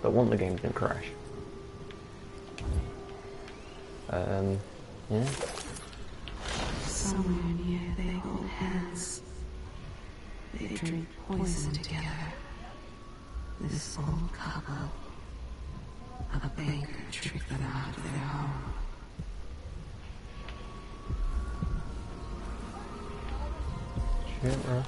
but one, the game didn't crash. Yeah. Somewhere near they hold hands. They drink poison together. This old couple. A banker tricked them out of their home. Shit, bro.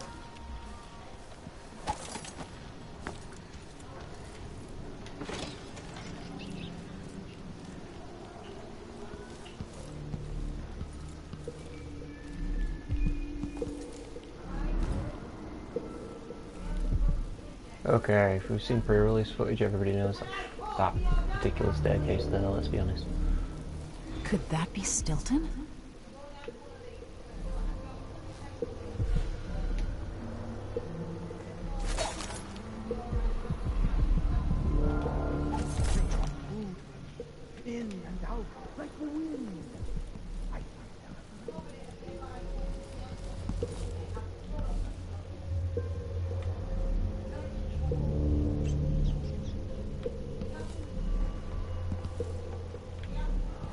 Okay, if we've seen pre-release footage, everybody knows that particular staircase there, let's be honest. Could that be Stilton? In and out like the wind.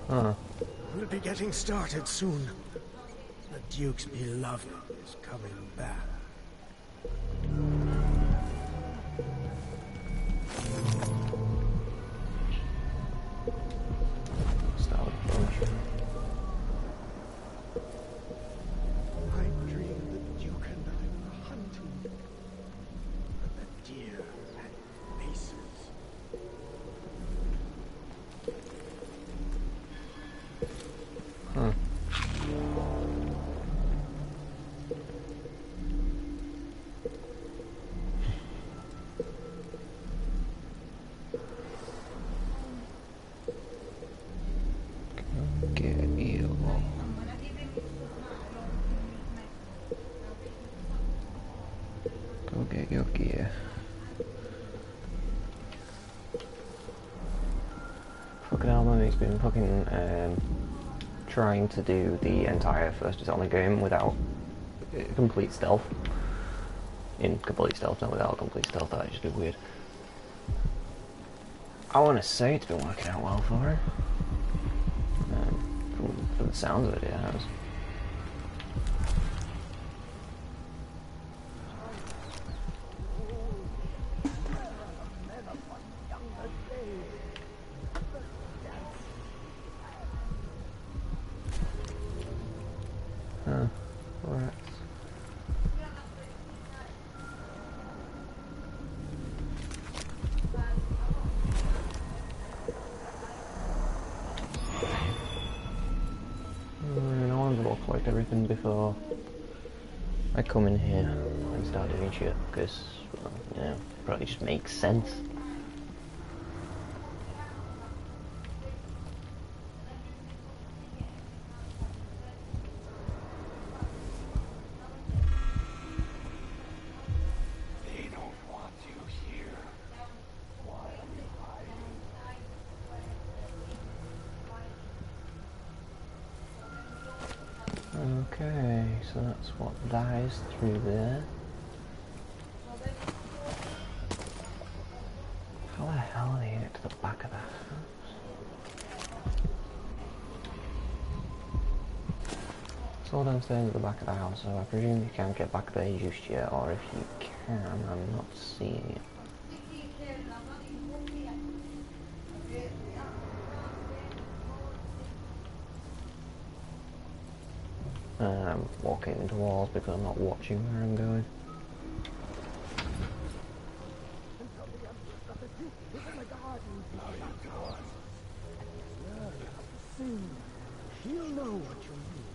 Huh. We'll be getting started soon. The Duke's beloved is coming back. Start with function. I dreamed the Duke and I were hunting. The deer and maces. Huh. Get you. Go get your gear. Fucking hell, mummy's been fucking trying to do the entire first Dishonored game without complete stealth. In complete stealth, not without complete stealth, that'd just be weird. I want to say it's been working out well for her. From the sounds of it, it has. Huh. Right. I want to collect everything before I come in here and start doing shit, because, well, you know, it probably just makes sense. They don't want you here. Why are you hiding? Okay, so that's what that is through there. How the hell are they get to the back of that house? It's all downstairs at the back of the house, so I presume you can't get back there just yet, or if you can, I'm not seeing it. I'm walking into walls because I'm not watching where I'm going. He'll know what you mean.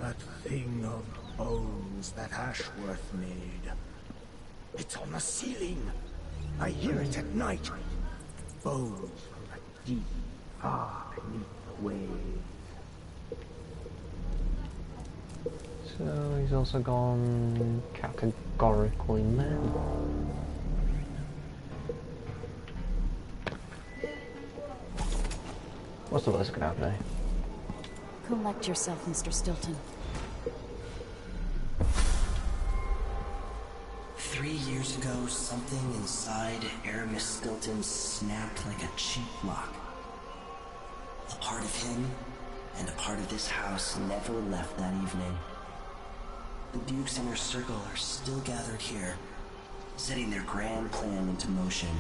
That thing of bones that Ashworth made. It's on the ceiling. I hear it at night. Bones from the deep, far beneath the waves. So he's also gone categorically mad. What's the worst that could happen, eh? Collect yourself, Mr. Stilton. 3 years ago, something inside Aramis Stilton snapped like a cheap lock. A part of him and a part of this house never left that evening. The Duke's inner circle are still gathered here, setting their grand plan into motion.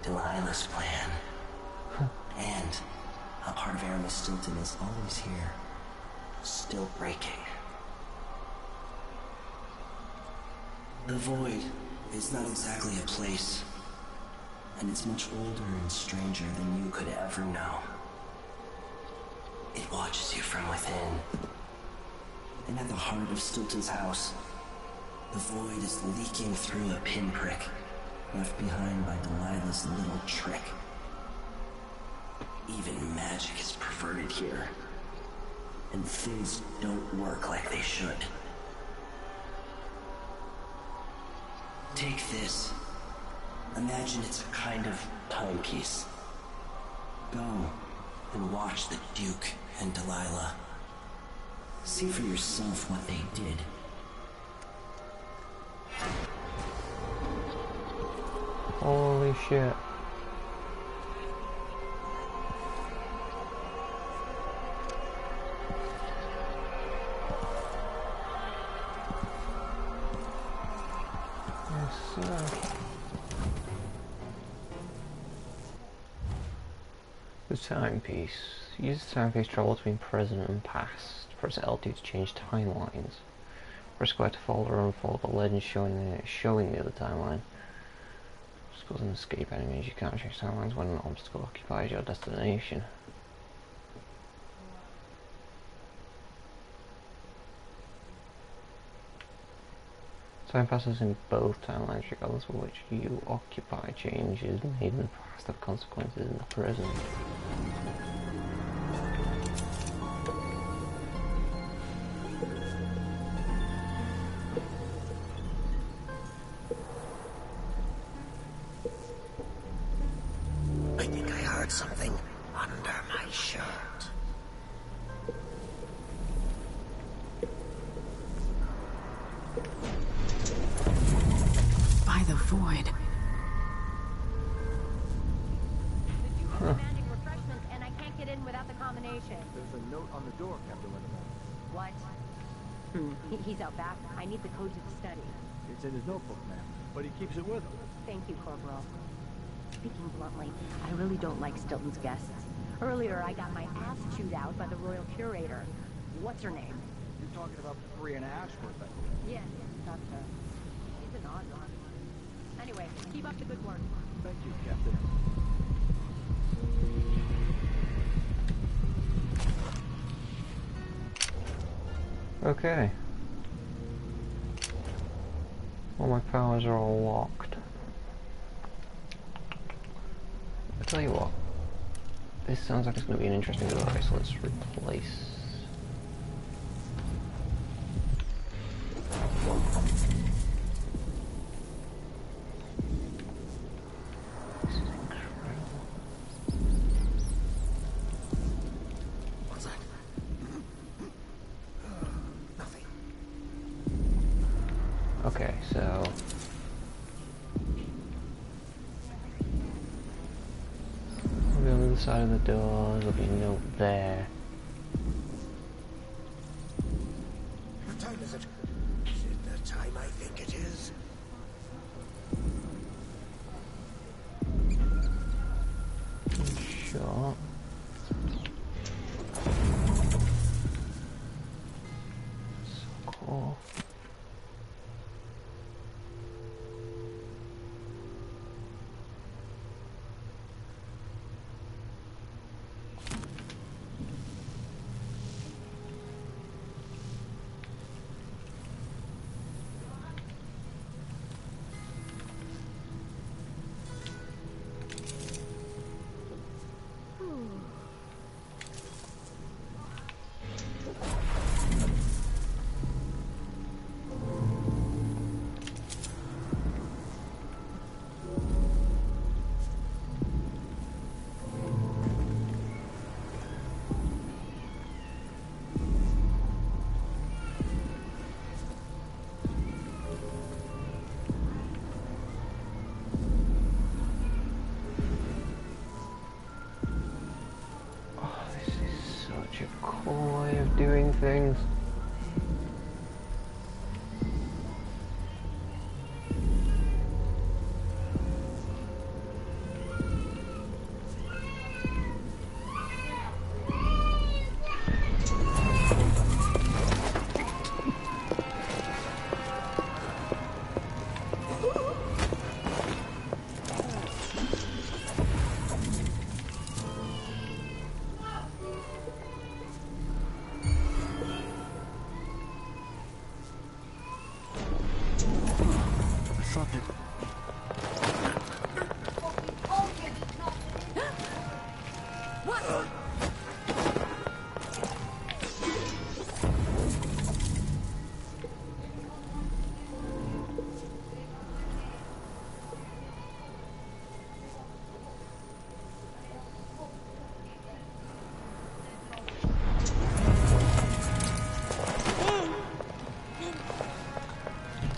Delilah's plan. And a part of Aramis Stilton is always here, still breaking. The Void is not exactly a place, and it's much older and stranger than you could ever know. It watches you from within. And at the heart of Stilton's house, the Void is leaking through a pinprick left behind by Delilah's little trick. Even magic is perverted here, and things don't work like they should. Take this. Imagine it's a kind of timepiece. Go and watch the Duke and Delilah. See for yourself what they did. Holy shit. Yes, sir. The timepiece. Use the timepiece to travel between present and past. Press L2 to change timelines. Press square to fold or unfold the legend showing the other timeline. Obstacles and escape enemies. You can't change timelines when an obstacle occupies your destination. Time passes in both timelines, regardless of which you occupy. Changes made in the past have consequences in the present. I think I heard something under my shirt. By the Void. Demanding refreshments, and I can't get in without the combination. There's a note on the door, Captain Winterman. What? He's out back. I need the code to the study. It's in his notebook, ma'am, but he keeps it with him. Thank you, Corporal. Speaking bluntly, I really don't like Stilton's guests. Earlier, I got my ass chewed out by the Royal Curator. What's her name? You're talking about Brianna Ashworth, I believe. Yes, that's her. She's an odd one. Anyway, keep up the good work. Thank you, Captain. Okay. All my powers are all locked. I tell you what, this sounds like it's going to be an interesting device. Let's replace. This is incredible. What's that? Nothing. Okay, so we'll be on the other side of the door. There'll be a note there. What time is it? Is it the time I think it is? Sure. So cool. a cool way of doing things.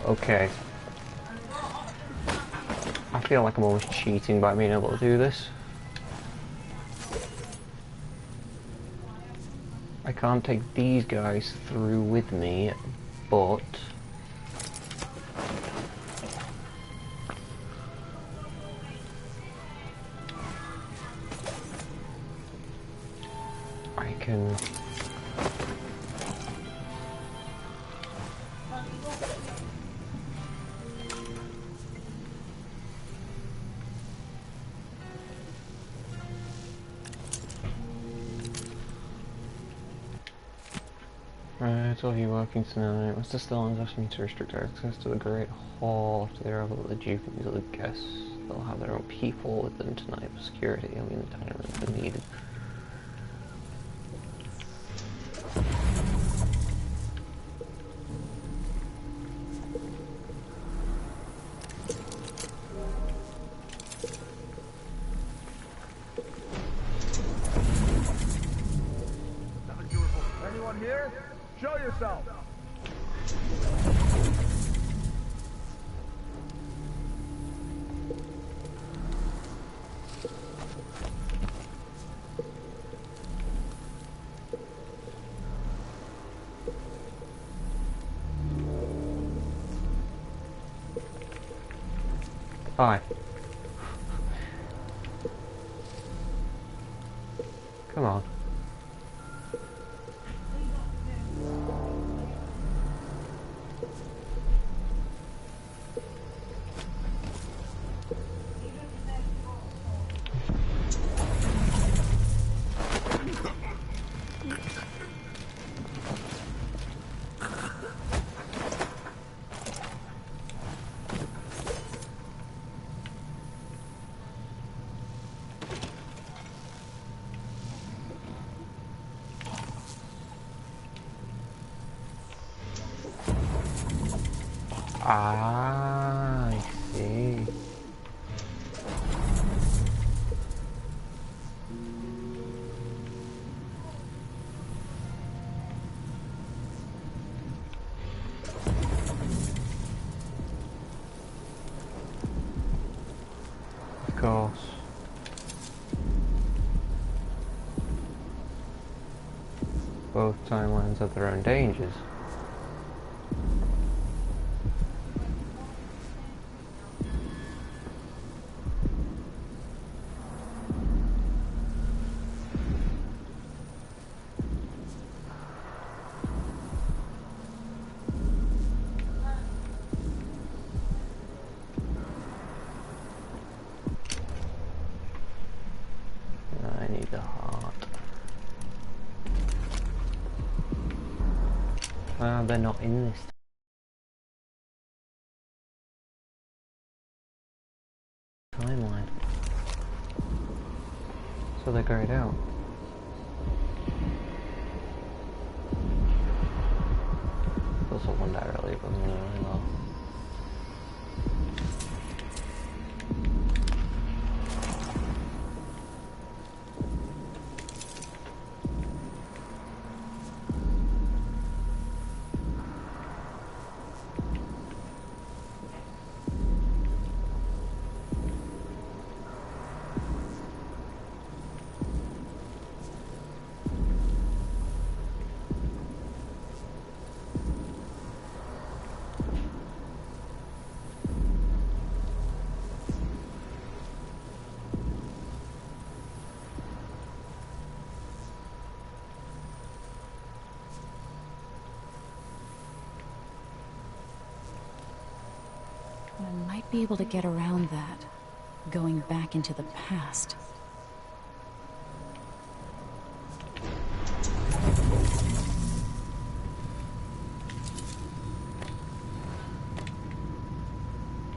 Okay. I feel like I'm almost cheating by being able to do this. I can't take these guys through with me, but... I can... Right, all you working tonight. Mr. Stillman's asked me to restrict access to the Great Hall after the arrival of the Duke and his other guests. They'll have their own people with them tonight for security. I mean, the dining rooms are needed. Anyone here? Show yourself! Hi. Come on. Ah, I see. Of course. Both timelines have their own dangers. I need the heart. They're not in this timeline. So they're grayed out. Also one directly from me as well. be able to get around that, going back into the past.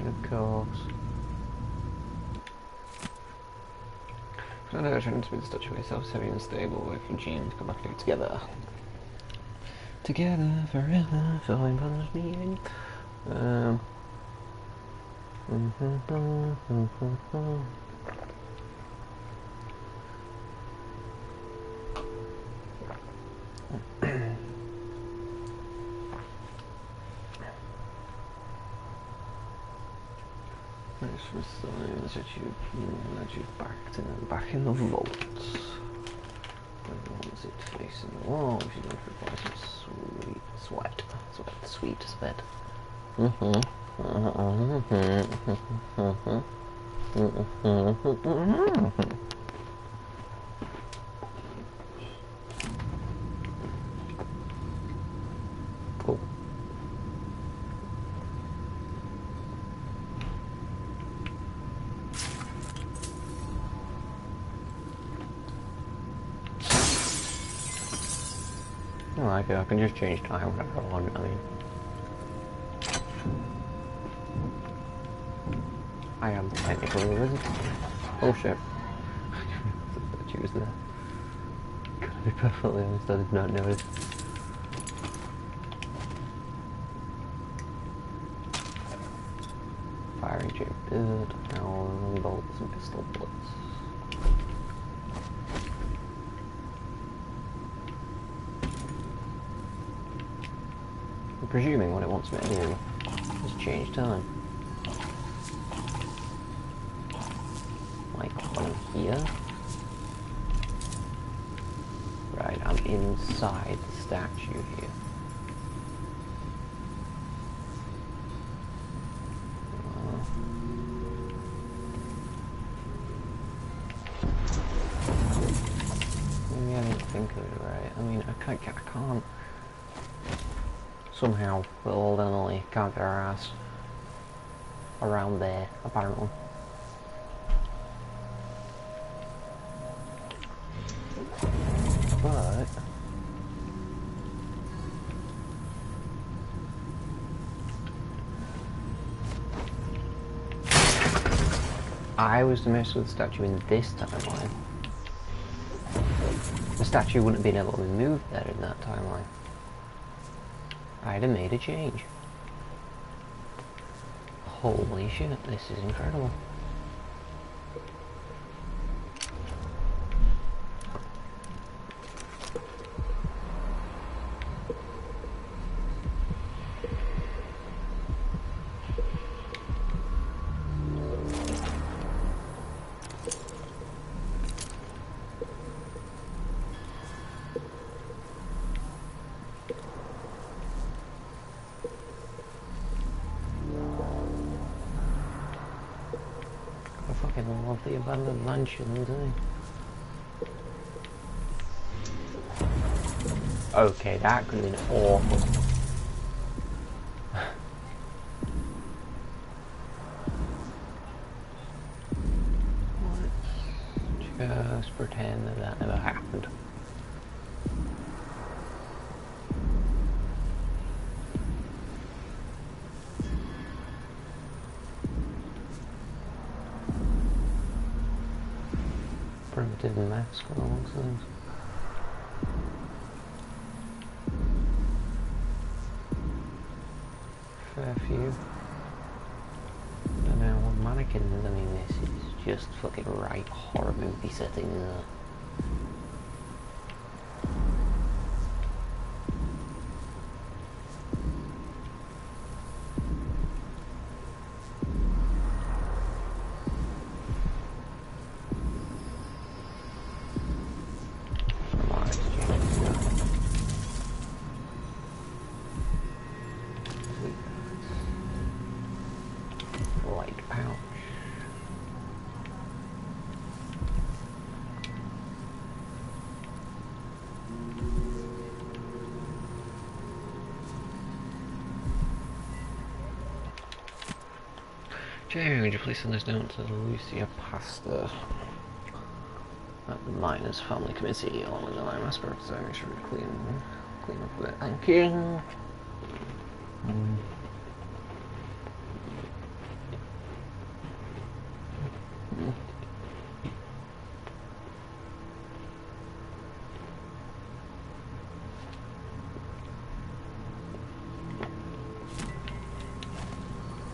Of course. I know I'm trying to be the statue myself, so heavy and stable, wait for Jean to come back together. Together forever, find one's meaning. Nice for signs that you back in the vault. Wants it facing the wall. She's going to require some sweet sweat. Cool. I like it. I can just change time whenever I want. I mean, I am technically a wizard. Oh shit. She was there. Gotta be perfectly honest, I did not notice. Firing chamber, round bolts and pistol bullets. I'm presuming what it wants me to do is change time. Like on here. Right, I'm inside the statue here. Maybe I didn't think of it right. I mean, I can't. Somehow, little Lily can't get her ass around there, apparently. But I was to mess with the statue in this timeline. The statue wouldn't have been able to be moved there in that timeline. I'd have made a change. Holy shit, this is incredible. I fucking love the abandoned mansions, Okay, that could have been awful. Just pretend that that never happened. Primitive mask for all those things. Fair few. And now on mannequins, I mean, this is just fucking right horror movie setting, isn't it? Jamie, would you please send this note to Lucia Pastor at the Miners Family Committee, along with the line aspirants, so make sure we clean up a bit. Thank you.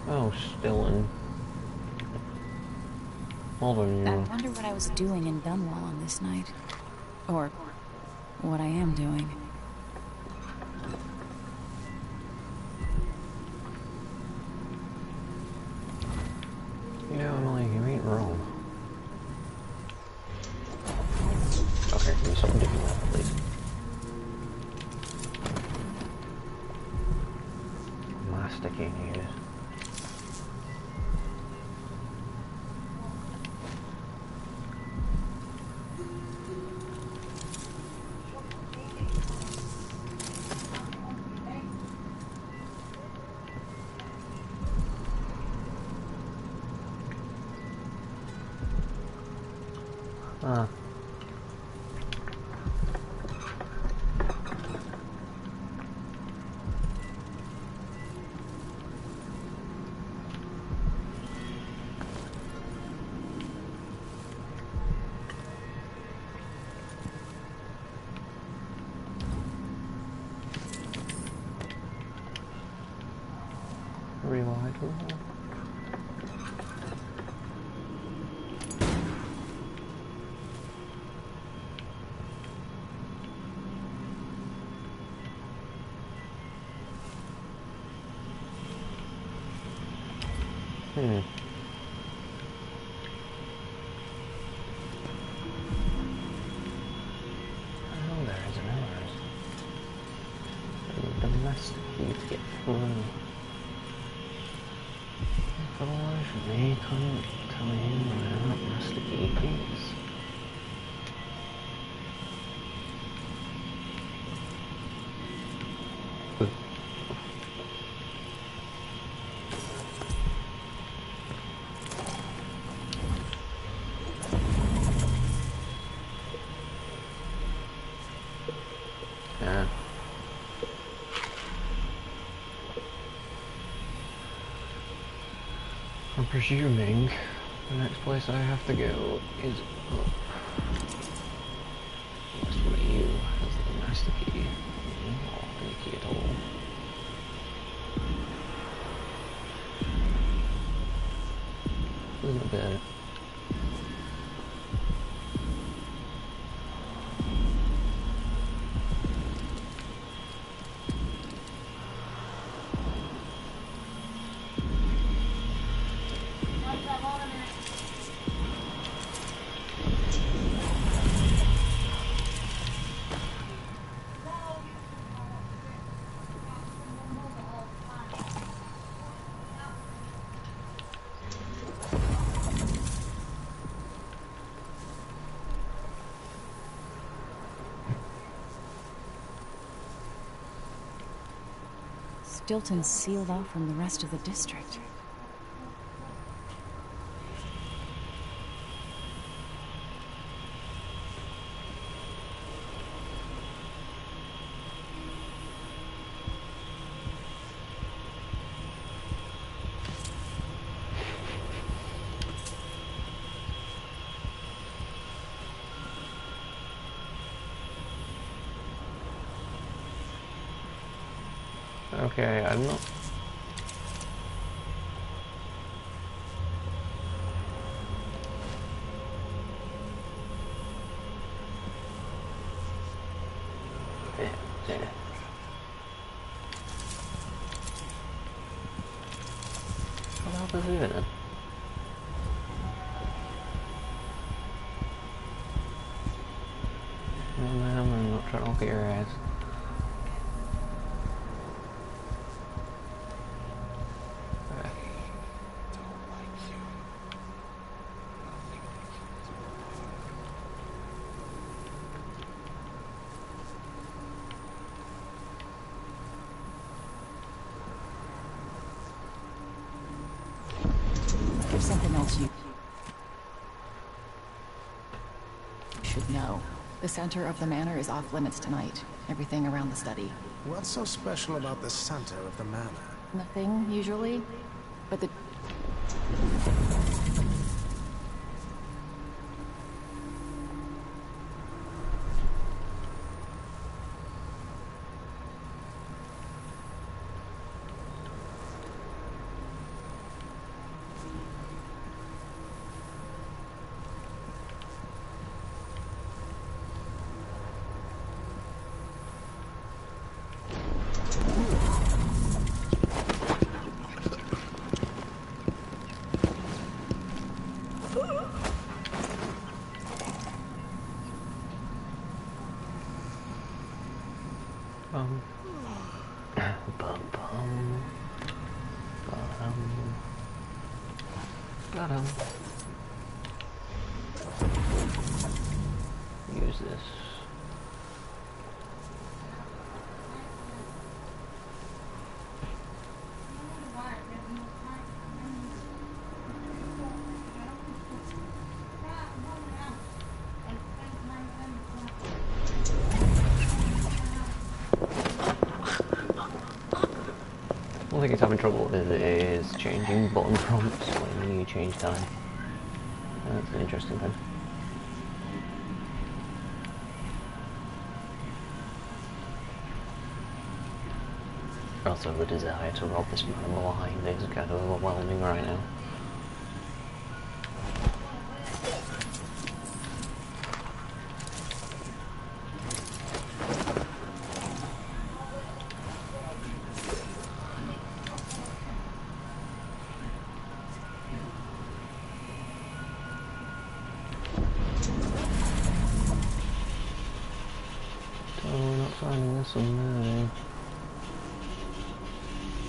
Oh, Stillen. Hold on, I you. wonder what I was doing in Dunwall on this night. Or what I am doing. You know, Emily, you ain't wrong. Okay, can you stop doing that, please? Masticating it. Ah. Relight. Oh, there is another. Domesticate to get through. For the life of me, couldn't tell him where that domesticate is. Yeah. I'm presuming the next place I have to go is up. West for you has the master key. Or any key at all. A little bit. Stilton's sealed off from the rest of the district. Okay, I'm not. Yeah. What else is it then? No, ma'am, I'm not trying to look at your ass. There's something else you should know. The center of the manor is off limits tonight. Everything around the study. What's so special about the center of the manor? Nothing, usually. But the... Bum bum bum. Use this. One thing it's having trouble with is changing button prompts when you change time. That's an interesting thing. Also, the desire to rob this man blind is kind of overwhelming right now.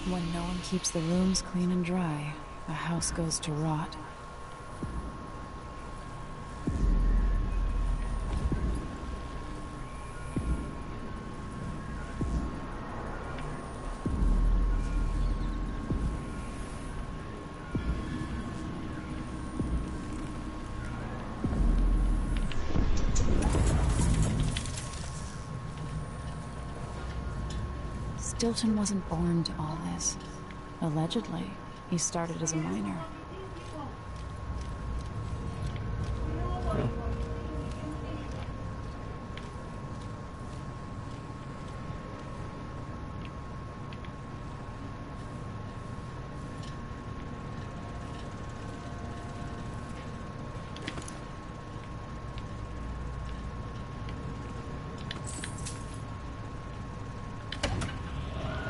When no one keeps the rooms clean and dry, the house goes to rot. Stilton wasn't born to all this. Allegedly, he started as a miner.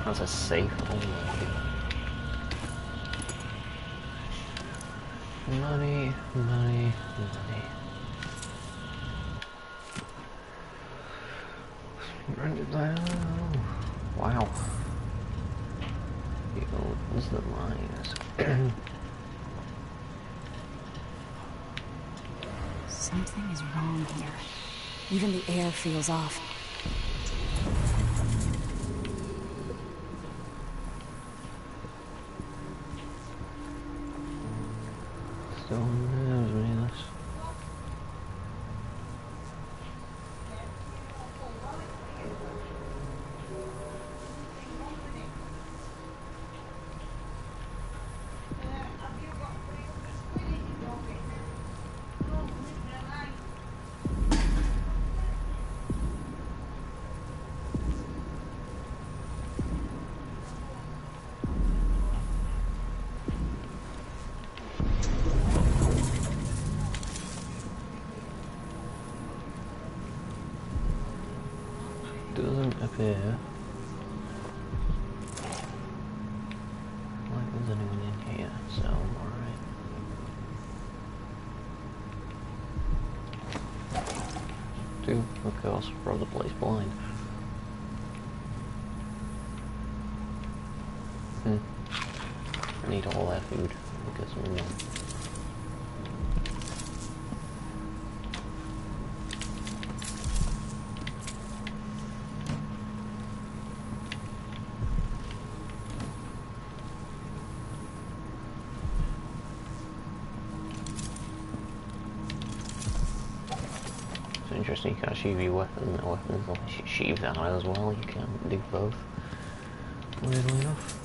That's a safe. Money, money, money. Wow. He owns the mines. Something is wrong here. Even the air feels off. Still knows me this. Doesn't appear like there's anyone in here, so alright. Do, of course, rob the place blind. I need all that food because I'm young. interesting. You can't sheave your weapons unless you sheave that as well. You can't do both. Weirdly enough.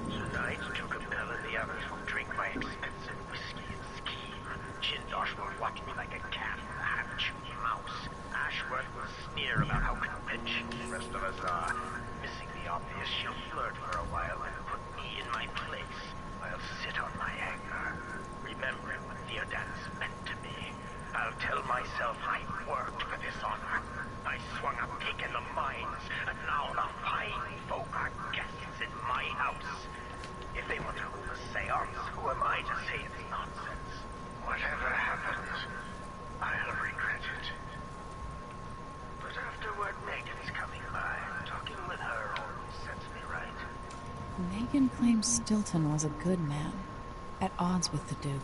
Tonight, to compel the others will drink my expensive whiskey and scheme. Chindosh will watch me like a cat with a half-chewed mouse. Ashworth will sneer about how conventional the rest of us are. Missing the obvious, she'll flirt for a while and put me in my place. I'll sit on my anger, remembering what Theodan's meant to me. I'll tell myself I worked for this honor. I swung a pick in the mines, and now the fine folk are guests in my house. If they want to hold a seance, who am I to say it's nonsense? Whatever happens, I'll regret it. But afterward, Megan's coming by. Talking with her always sets me right. Megan claims Stilton was a good man, at odds with the Duke.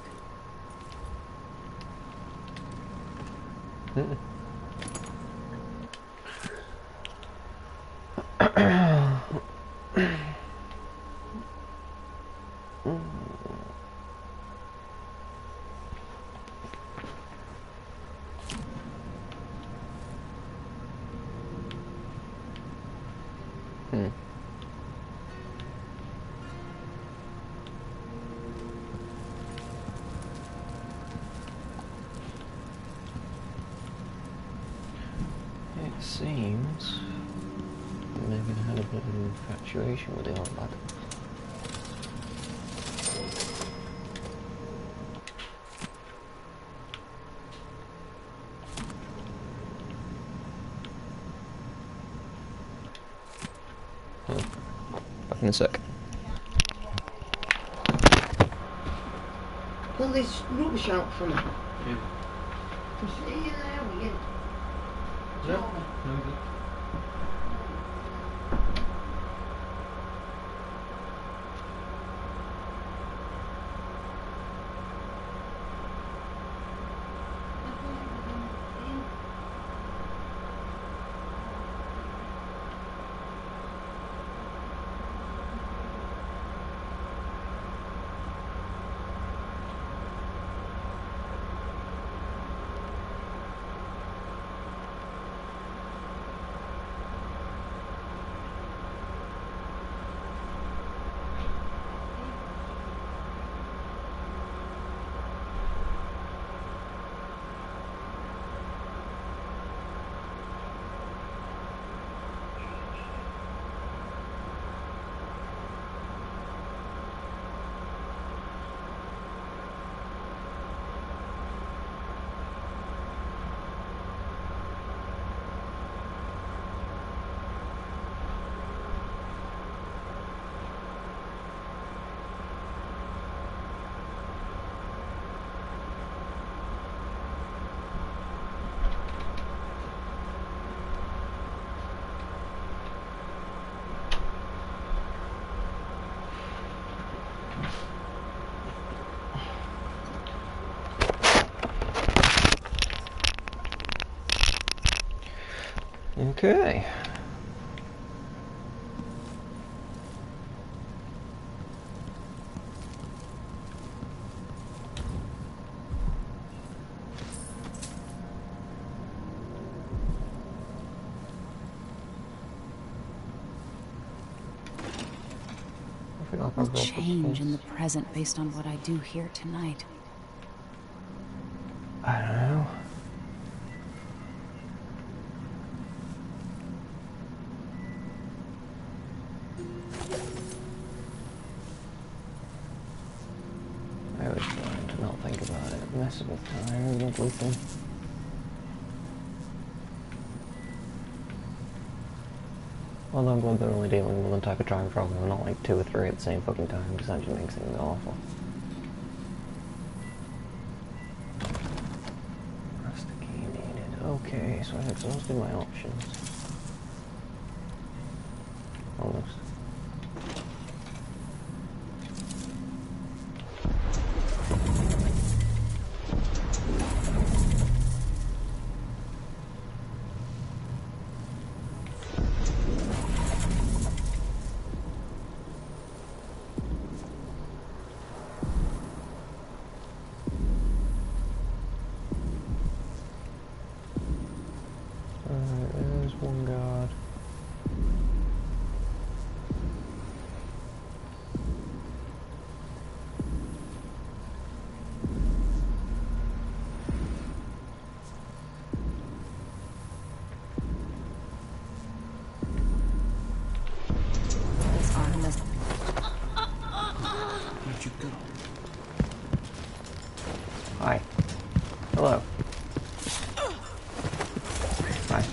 It seems Megan had a bit of an infatuation with the old lad. Back in a sec. Pull this rubbish out for me. Yeah. See you there, will you? Yeah. Okay. What will change in the present based on what I do here tonight? I don't know. I always try to not think about it. Mess with time is an ugly thing. Although I'm glad they're only dealing with one type of time problem and not like 2 or 3 at the same fucking time, because that just makes things awful. That's the key needed. Okay, so I've exhausted my options. Almost. Hi. Hello. Hi.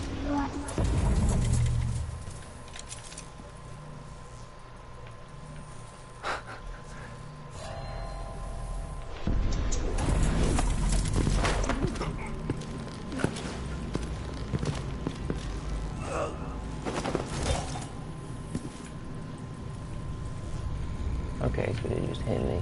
Okay, so they just hit me.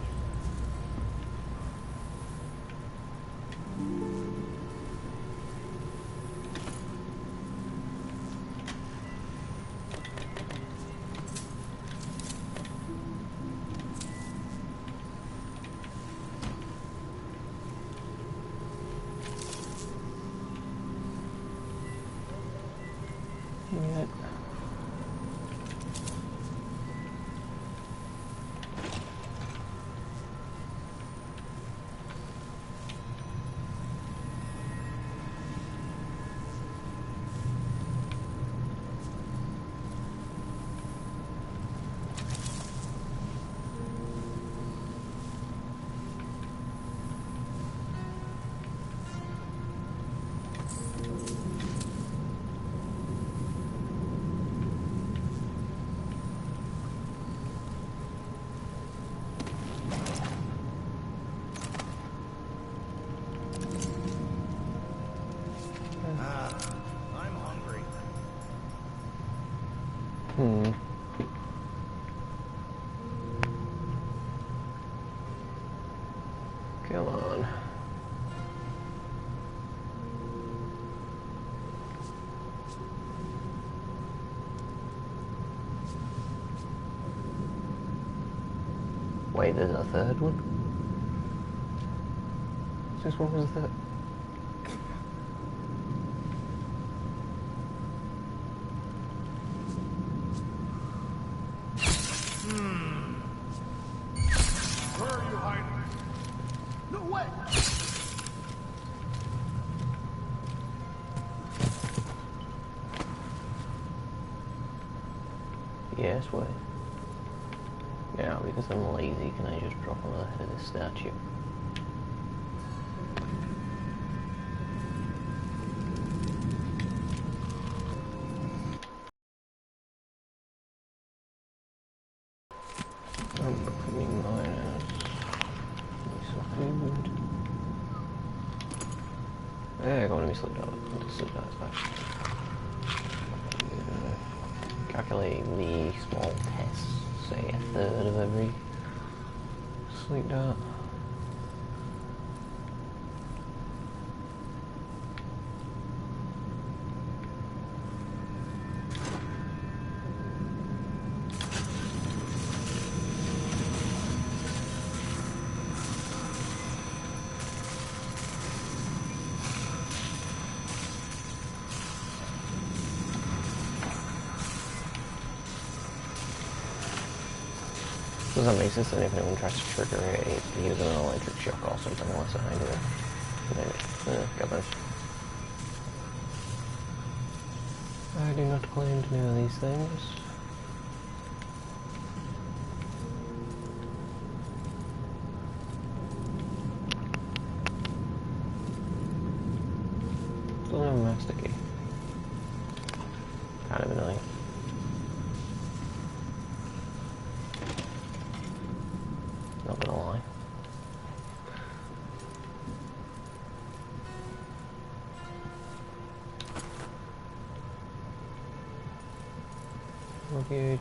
Yeah. I'm hungry. Come on. Wait, there's a third one? Just what was that? Where are you hiding? No way! Yes, wait. Now, because I'm lazy, can I just drop on the head of this statue? Opening miners. Need some food. There, go on, let me slip down. Slip down, it's fine. Calculate the small tests, say a third of every sleep dart. Doesn't make sense that if anyone tries to trigger it, use an electric shock or something unless I do it. Maybe. Goodness. I do not claim to know these things. Still have a master key. Kind of annoying. Not gonna lie. Luggage.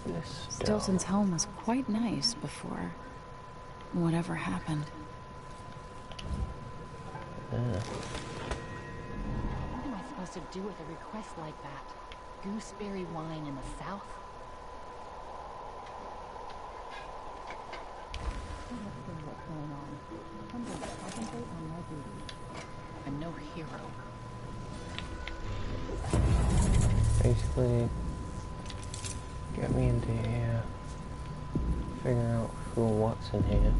This Stilton's home was quite nice before whatever happened. What am I supposed to do with a request like that? Gooseberry wine in the South? What's going on? I'm going to concentrate on my duties. I'm no hero. Basically, get me into here, figure out who and what's in here.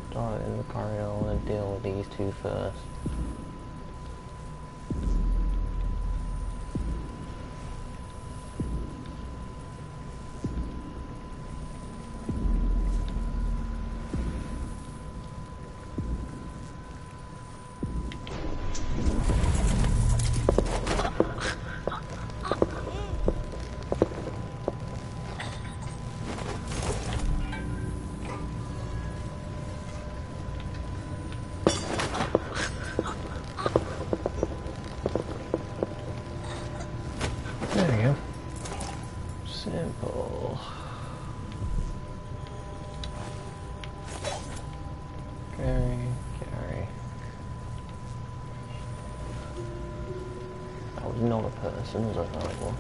Start in the corridor, I want to deal with these two first. not a person as I thought it was.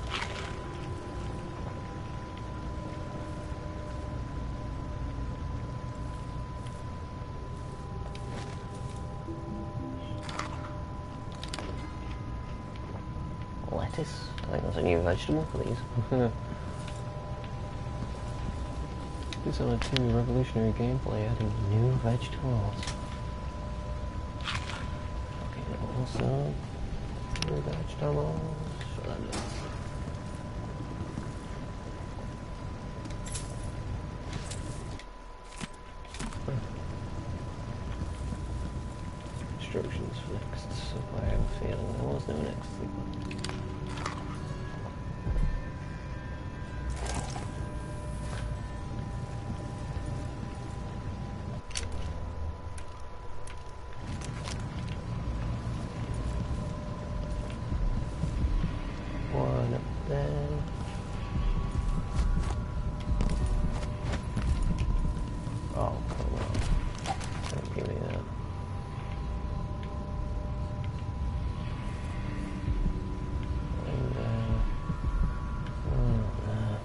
Lettuce. I think that's a new vegetable for these. Dishonored 2 revolutionary gameplay adding new vegetables. Okay, also new vegetables. Instructions for next supply. I have a feeling there was no next supply. One up there. Oh, come on. Don't give me that. And, one up there.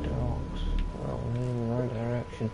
Dogs. Well, we're in the right direction.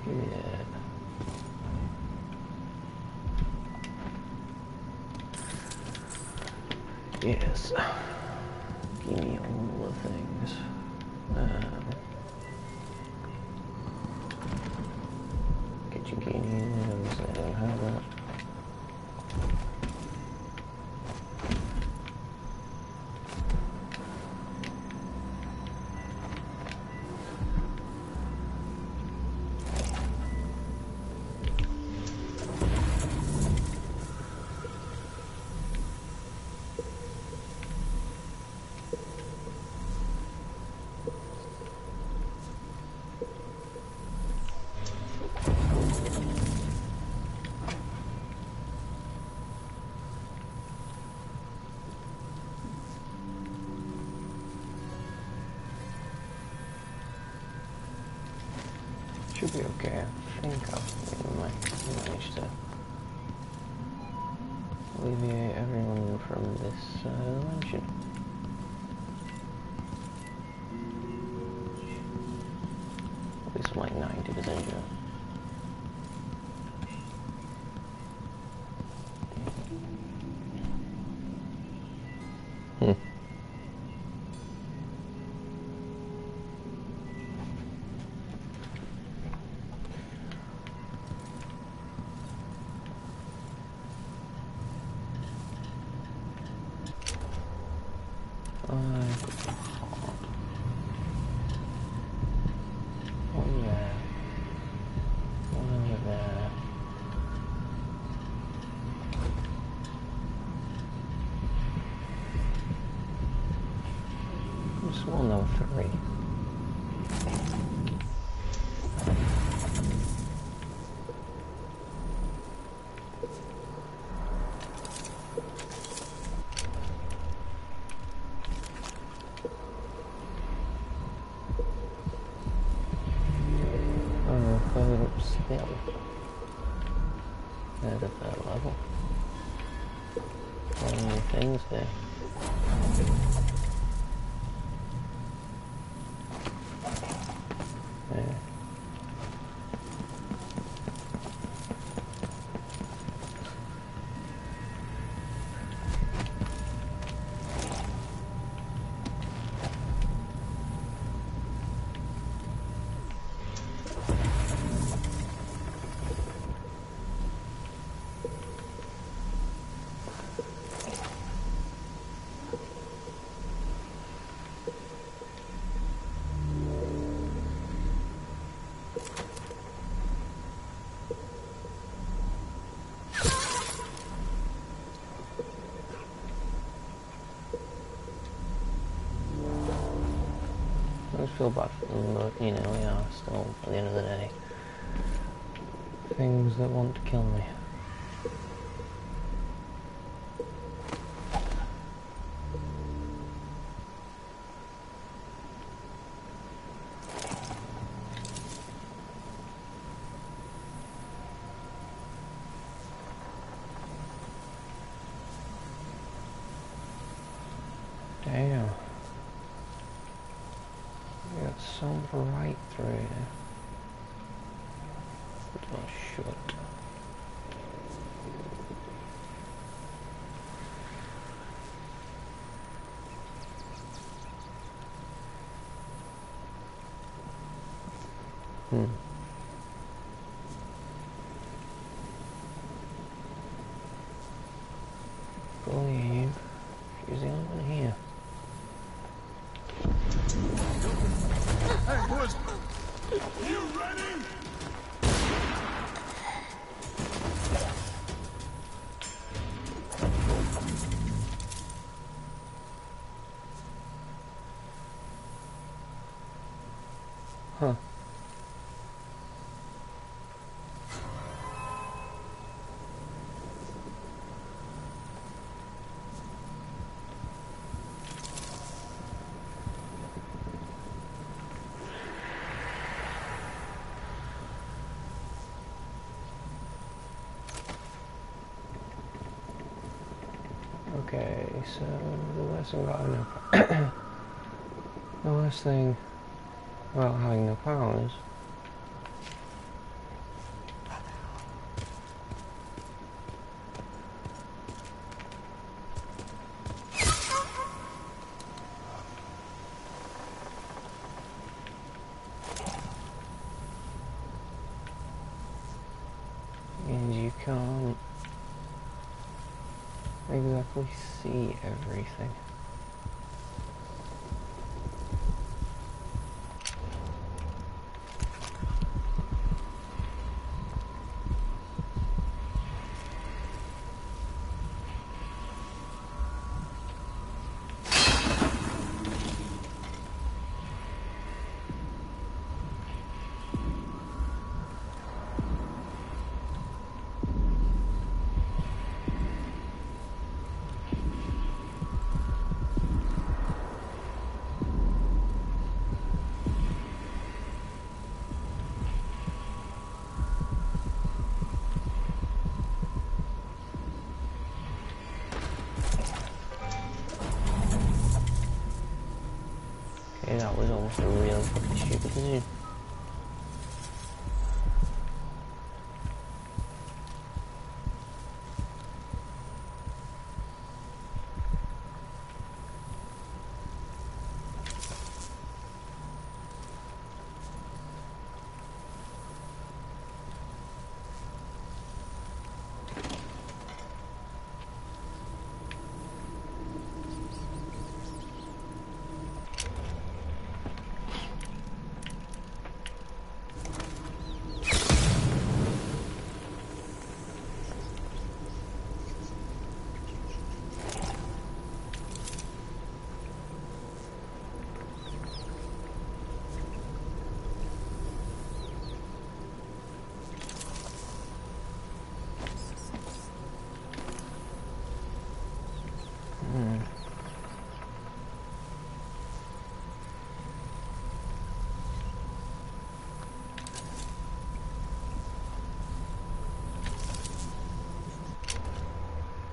Give me that. Yes. Give me all the things. Kitchen key, I don't have that. Should be okay. I think I've managed to alleviate everyone from this dimension. At least I'm like 90% sure. One there. One over there. Just one of three. Further up still. There's a third level. Only things here. There. feel bad for them, but you know, they are still, at the end of the day, things that want to kill me. Damn. We got some right through here. The door's shut. Believe she's the only one here. Hey, boys! You ready? Huh. Okay, so the worst thing about having the worst thing about having no powers is you can't exactly see everything. Okay, that was almost a real fucking stupid decision.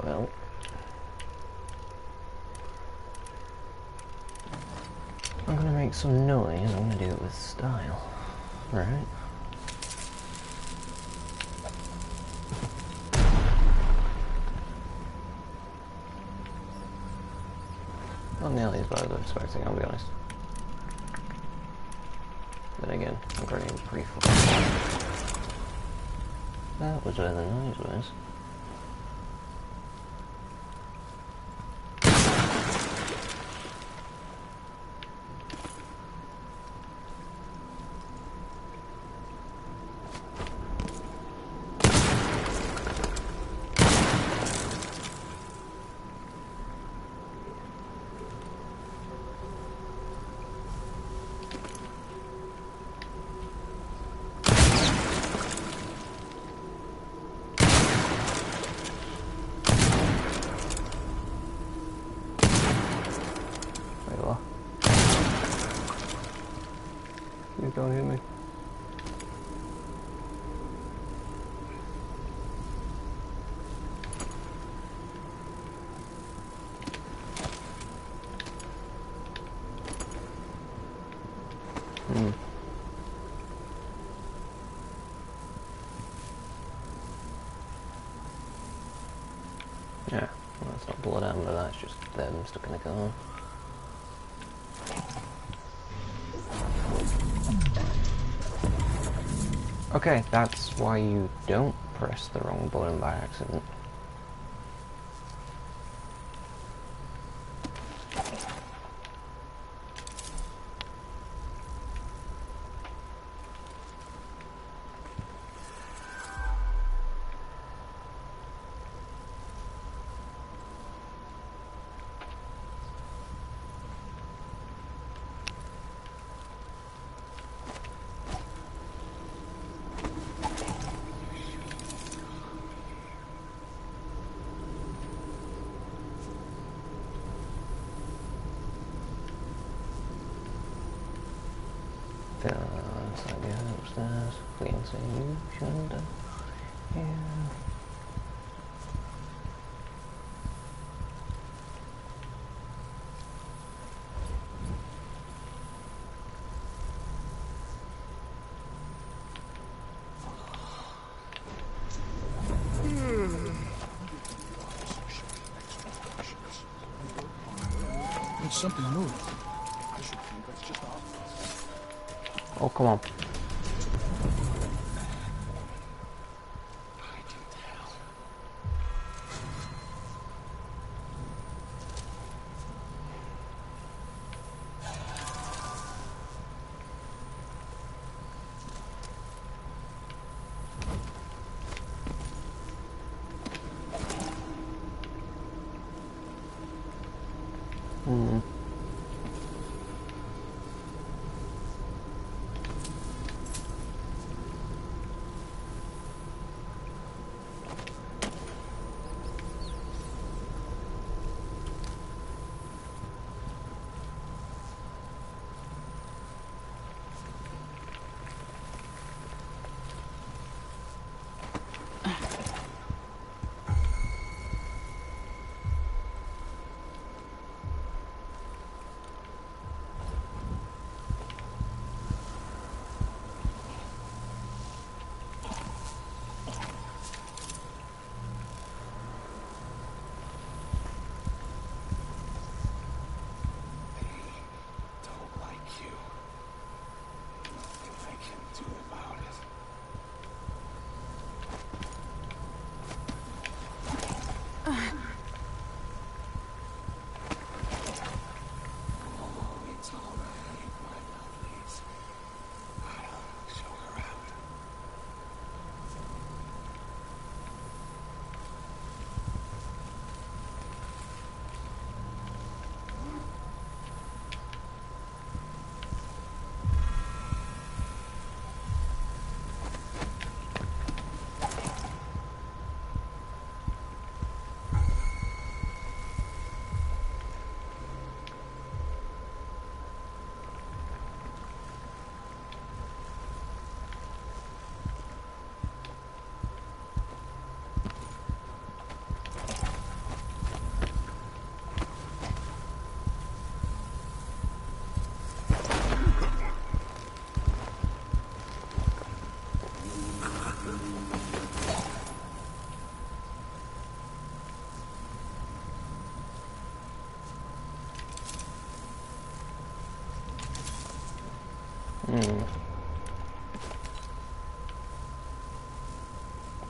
Well, I'm gonna make some noise, I'm gonna do it with style, right? Not nearly as bad as I was expecting, I'll be honest. Then again, I'm going pretty fucking. That was where the noise was. Yeah, well, that's not blood amber, that's just them stuck in a car. Okay, that's why you don't press the wrong button by accident. It's like the upstairs. Clean solution. Yeah. Something moved. I should think that's just off. Oh, come on. I can tell.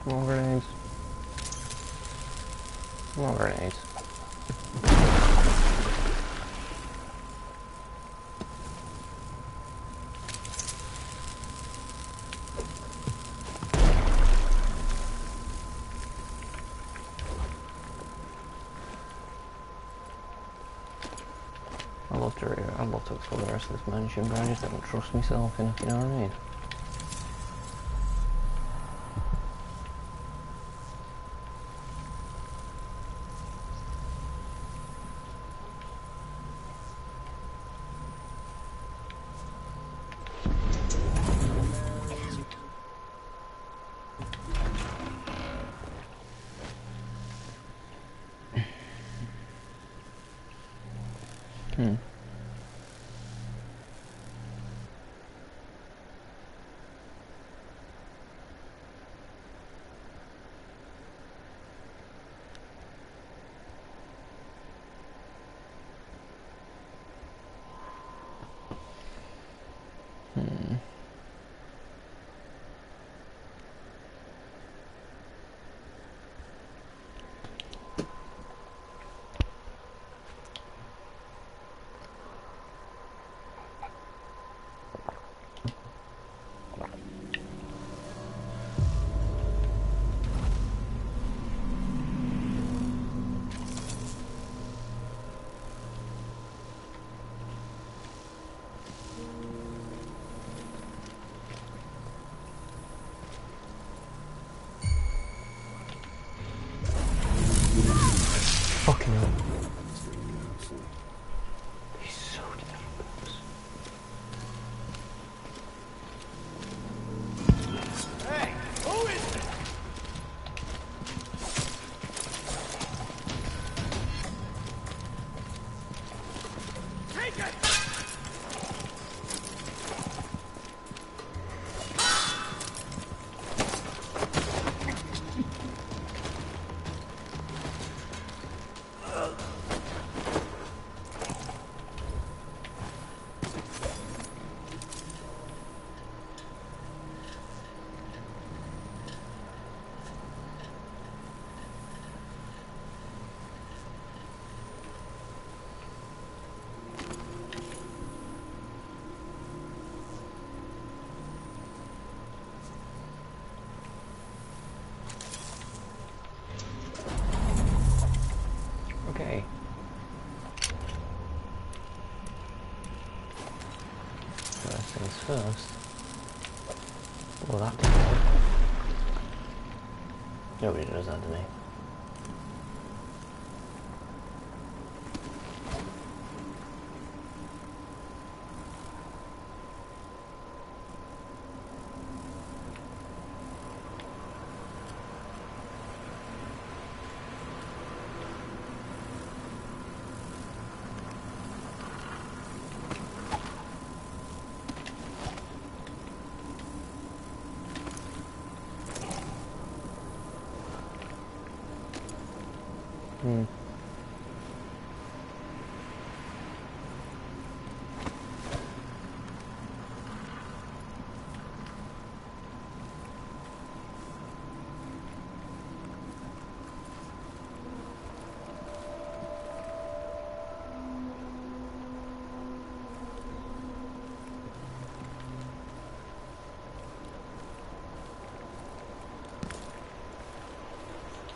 More grenades. More grenades. I'd love to explore the rest of this mansion, but I just don't trust myself enough, you know what I mean? Fucking hell. He's so dangerous. Hey, who is it? Take it! Okay. First things first. Well, that didn't work. Nobody does that to me.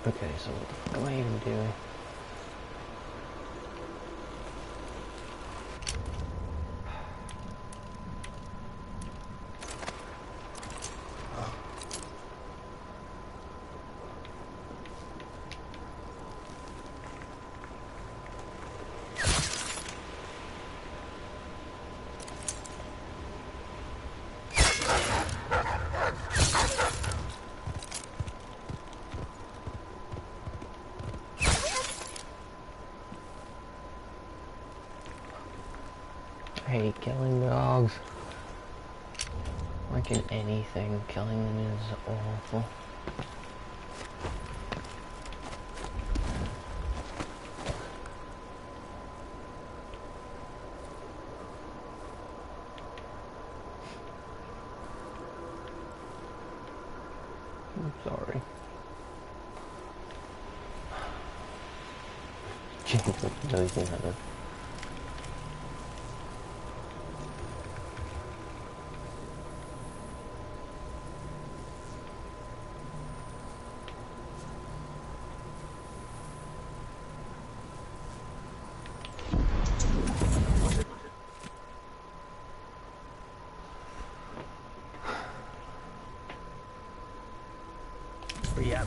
Okay, so what the fuck am I even doing? I hate killing dogs. Like in anything, killing them is awful. I'm sorry. Really think that does.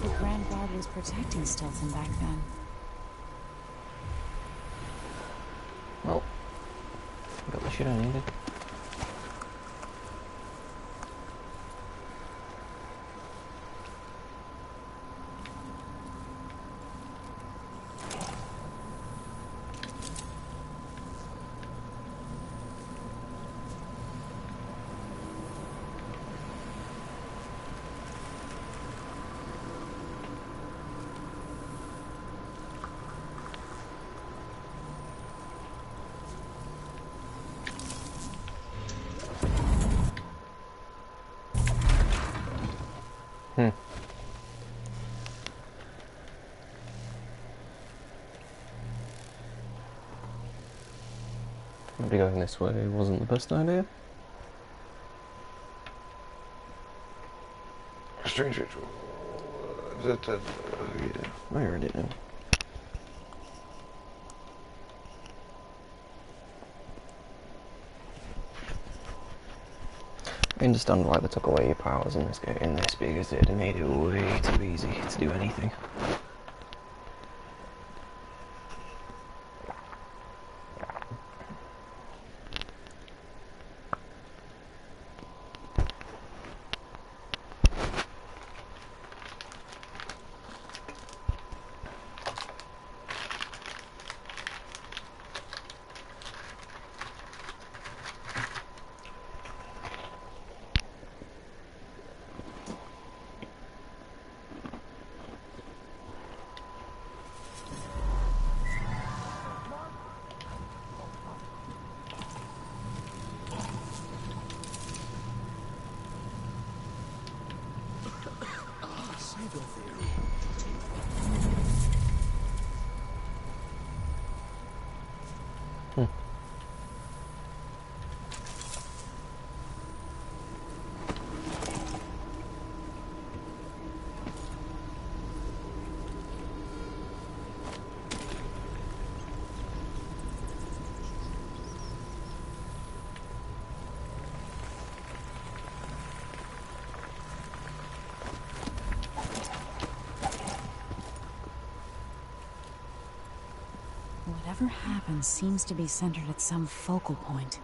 The Grand Guard was protecting Stilton back then. Well, got the shit I needed. Maybe going this way wasn't the best idea. Strange ritual. Yeah, I already know. I understand why they took away your powers in this game, because it made it way too easy to do anything. Whatever happens seems to be centered at some focal point.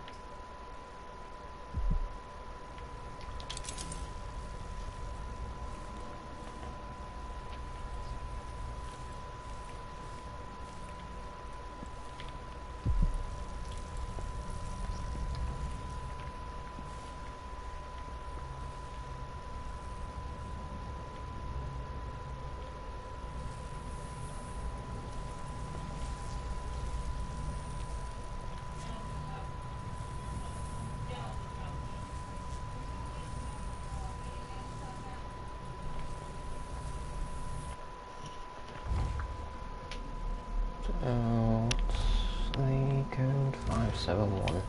What's the code? 571.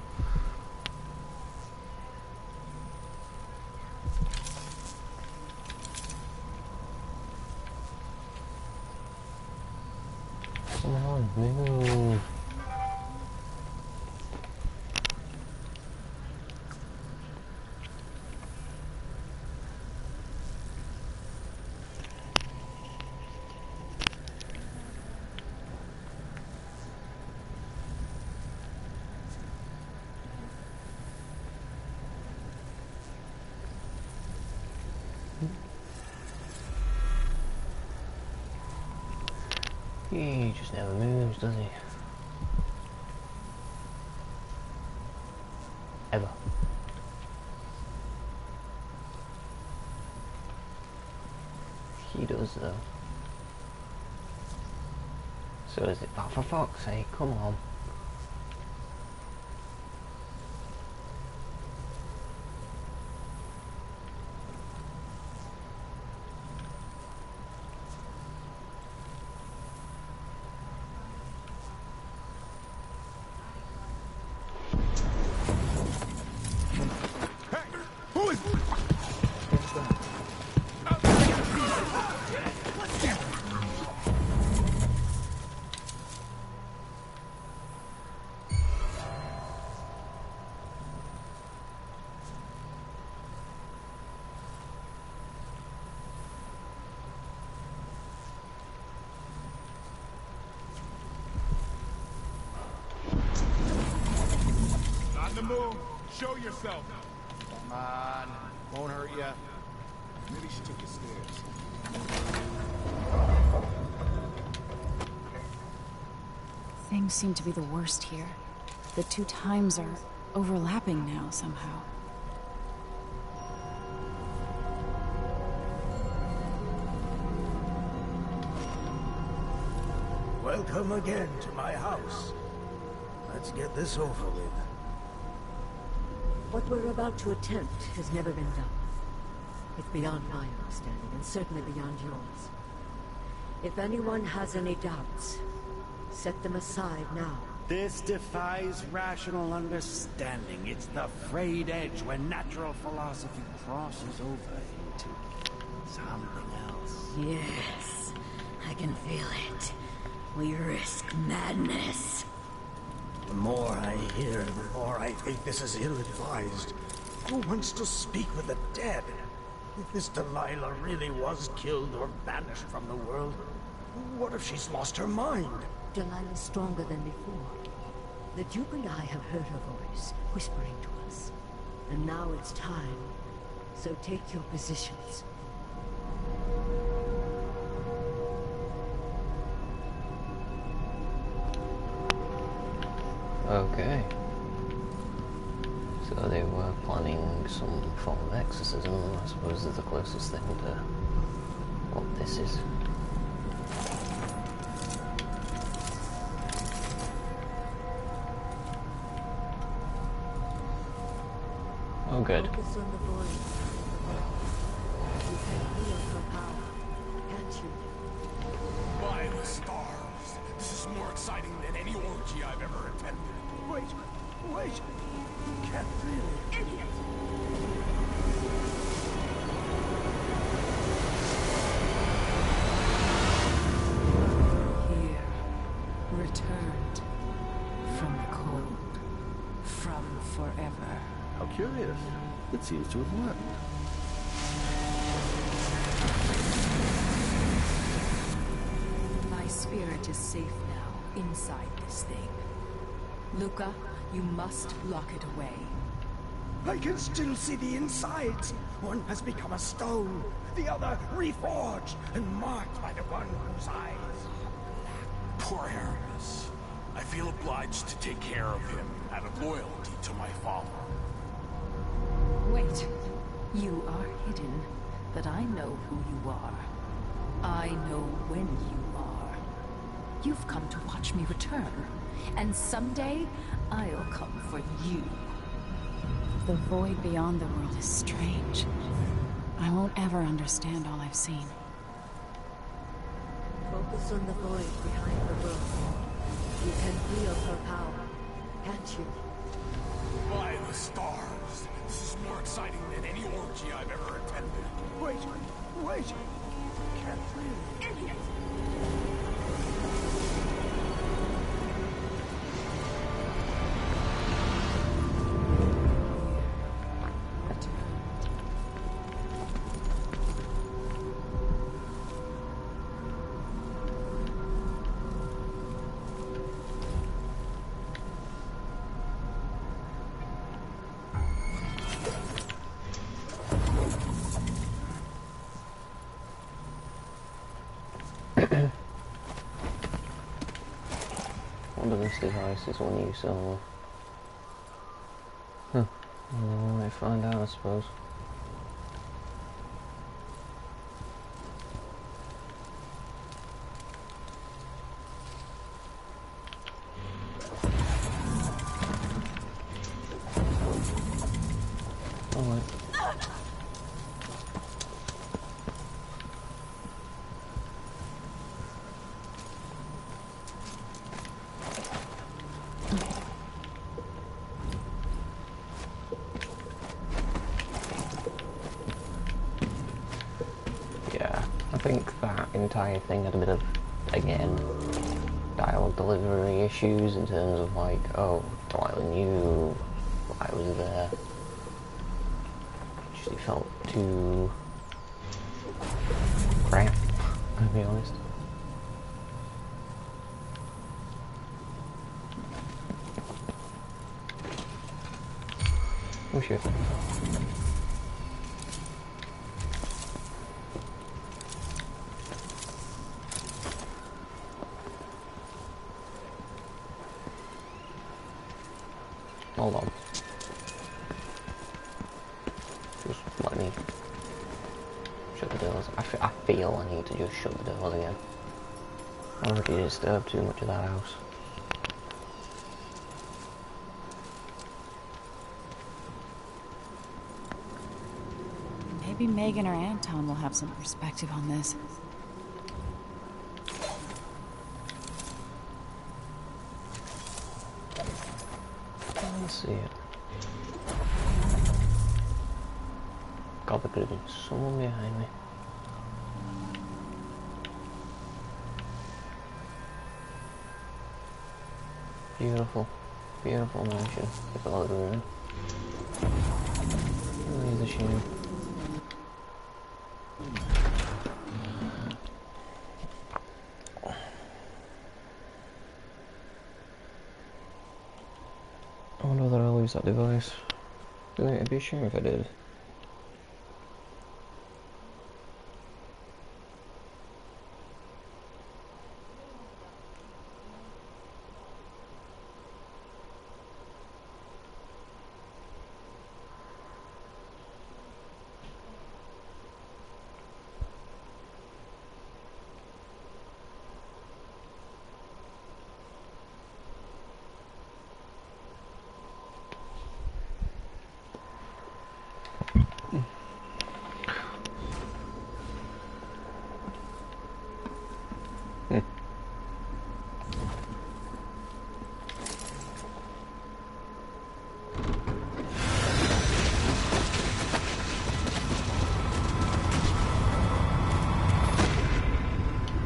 Come on, move. He just never moves, does he? Ever. He does though. So is it? Oh, for fuck's sake, come on. Move. Show yourself. Come on. Won't hurt ya. Maybe she took the stairs. Things seem to be the worst here. The two times are overlapping now somehow. Welcome again to my house. Let's get this over with. What we're about to attempt has never been done. It's beyond my understanding, and certainly beyond yours. If anyone has any doubts, set them aside now. This defies rational understanding. It's the frayed edge when natural philosophy crosses over into something else. Yes, I can feel it. We risk madness. The more I hear, the more I think this is ill-advised. Who wants to speak with the dead? If this Delilah really was killed or banished from the world, what if she's lost her mind? Delilah's stronger than before. The Duke and I have heard her voice, whispering to us. And now it's time. So take your positions. Okay. So they were planning some form of exorcism. I suppose is the closest thing to what this is. Oh, good. Focus on the voice. You can feel her power, can't you? By the stars, this is more exciting than any orgy I've ever attended. Wait! You can't really... Idiot! Here, returned from the cold, from forever. How curious. It seems to have worked. My spirit is safe now, inside this thing. Luca, you must lock it away. I can still see the insides. One has become a stone, the other reforged and marked by the one whose eyes. Poor Aramis. I feel obliged to take care of him out of loyalty to my father. Wait. You are hidden, but I know who you are. I know when you are. You've come to watch me return, and someday I'll come for you. The void beyond the world is strange. I won't ever understand all I've seen. Focus on the void behind the world. You can feel her power, can't you? By the stars, this is more exciting than any orgy I've ever attended. Wait! You can't really... Idiot! What of this device is one you saw? Huh. Well, I might find out, I suppose. Alright. I think that entire thing had a bit of, again, dialogue delivery issues in terms of like, oh, Delilah knew I was there. It just felt too crap, to be honest. Oh shit. Hold on. Just let me shut the doors. I feel I need to just shut the doors again. I don't know if you disturb too much of that house. Maybe Megan or Anton will have some perspective on this. Let's see it. God, there could have been someone behind me. Beautiful, beautiful mansion. If I let her in. Really is a shame. I wonder whether I'll lose that device. It'd be a shame if I did.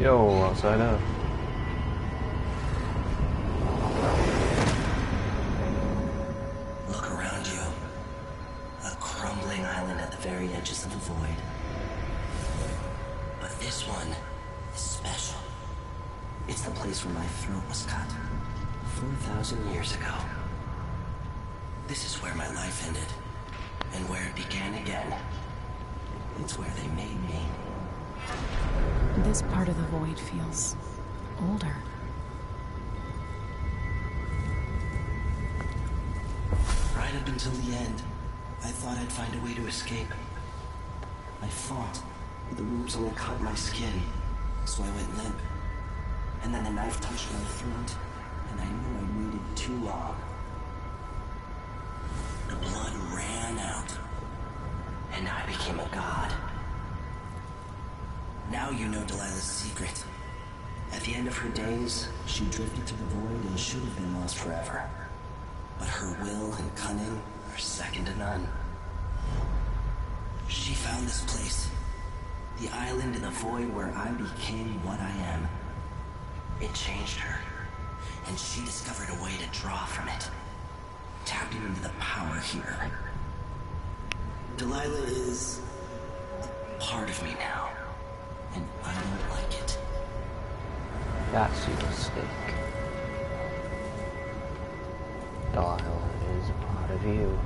Yo, outsider. Look around you. A crumbling island at the very edges of the void. But this one is special. It's the place where my throat was cut 4,000 years ago. This is where my life ended, and where it began again. It's where they made me. This part of the void feels older. Right up until the end, I thought I'd find a way to escape. I fought, but the wounds only cut my skin, so I went limp. And then the knife touched my throat, and I knew I'd waited too long. The blood ran out, and I became a god. Now you know Delilah's secret. At the end of her days, she drifted to the void and should have been lost forever. But her will and cunning are second to none. She found this place, the island in the void where I became what I am. It changed her, and she discovered a way to draw from it, tapping into the power here. Delilah is a part of me now, and I don't like it. That's your mistake. Delilah is a part of you.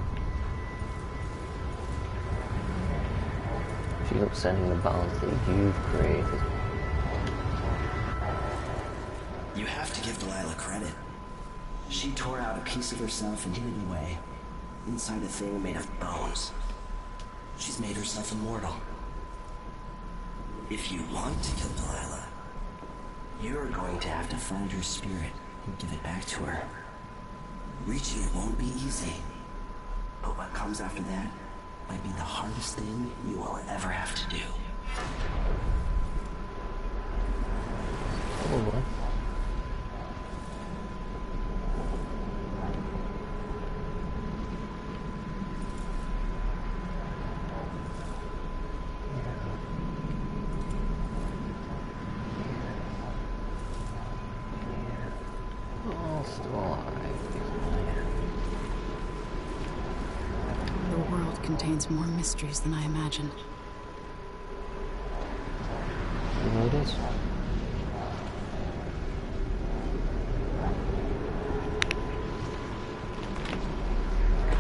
She's upsetting the balance that you've created. You have to give Delilah credit. She tore out a piece of herself and hid it away, inside a thing made of bones. She's made herself immortal. If you want to kill Delilah, you're going to have to find her spirit and give it back to her. Reaching it won't be easy, but what comes after that might be the hardest thing you will ever have to do. Probably. The world contains more mysteries than I imagined. It is.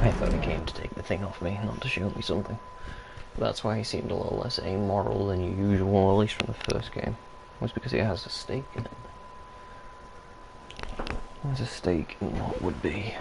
I thought he came to take the thing off me, not to show me something. That's why he seemed a little less amoral than usual, at least from the first game. It was because he has a stake in it. There's a stake in what would be.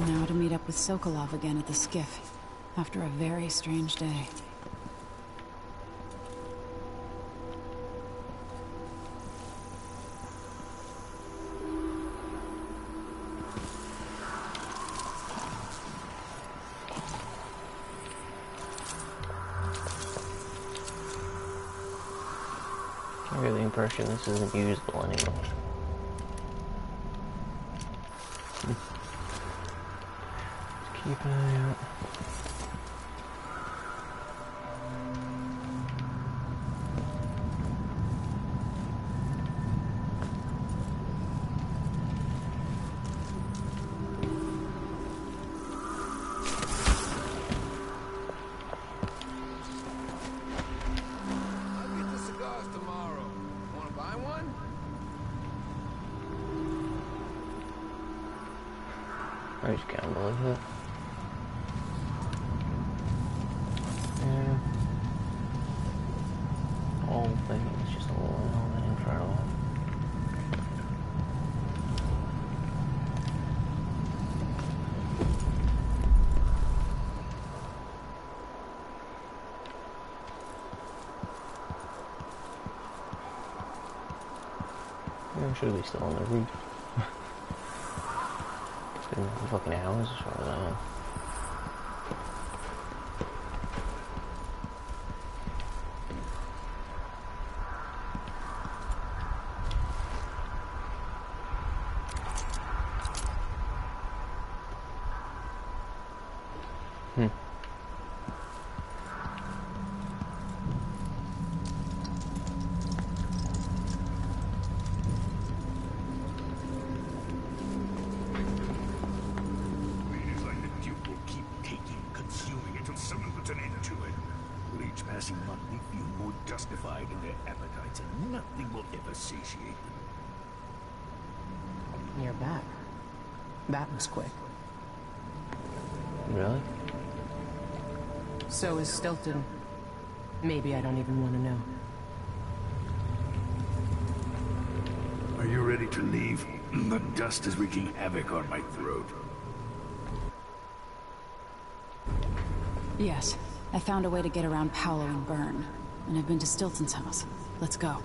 Now to meet up with Sokolov again at the skiff, after a very strange day. I get the impression this isn't usable anymore. Keep an eye out. I'll get the cigars tomorrow. Wanna buy one? I just can't believe it. Maybe it's just a little intro. I'm sure they're still on the roof. It's been fucking hours as far as I know. You're back. That was quick. Really? So is Stilton. Maybe I don't even want to know. Are you ready to leave? The dust is wreaking havoc on my throat. Yes. I found a way to get around Paolo and Byrne. And I've been to Stilton's house. Let's go.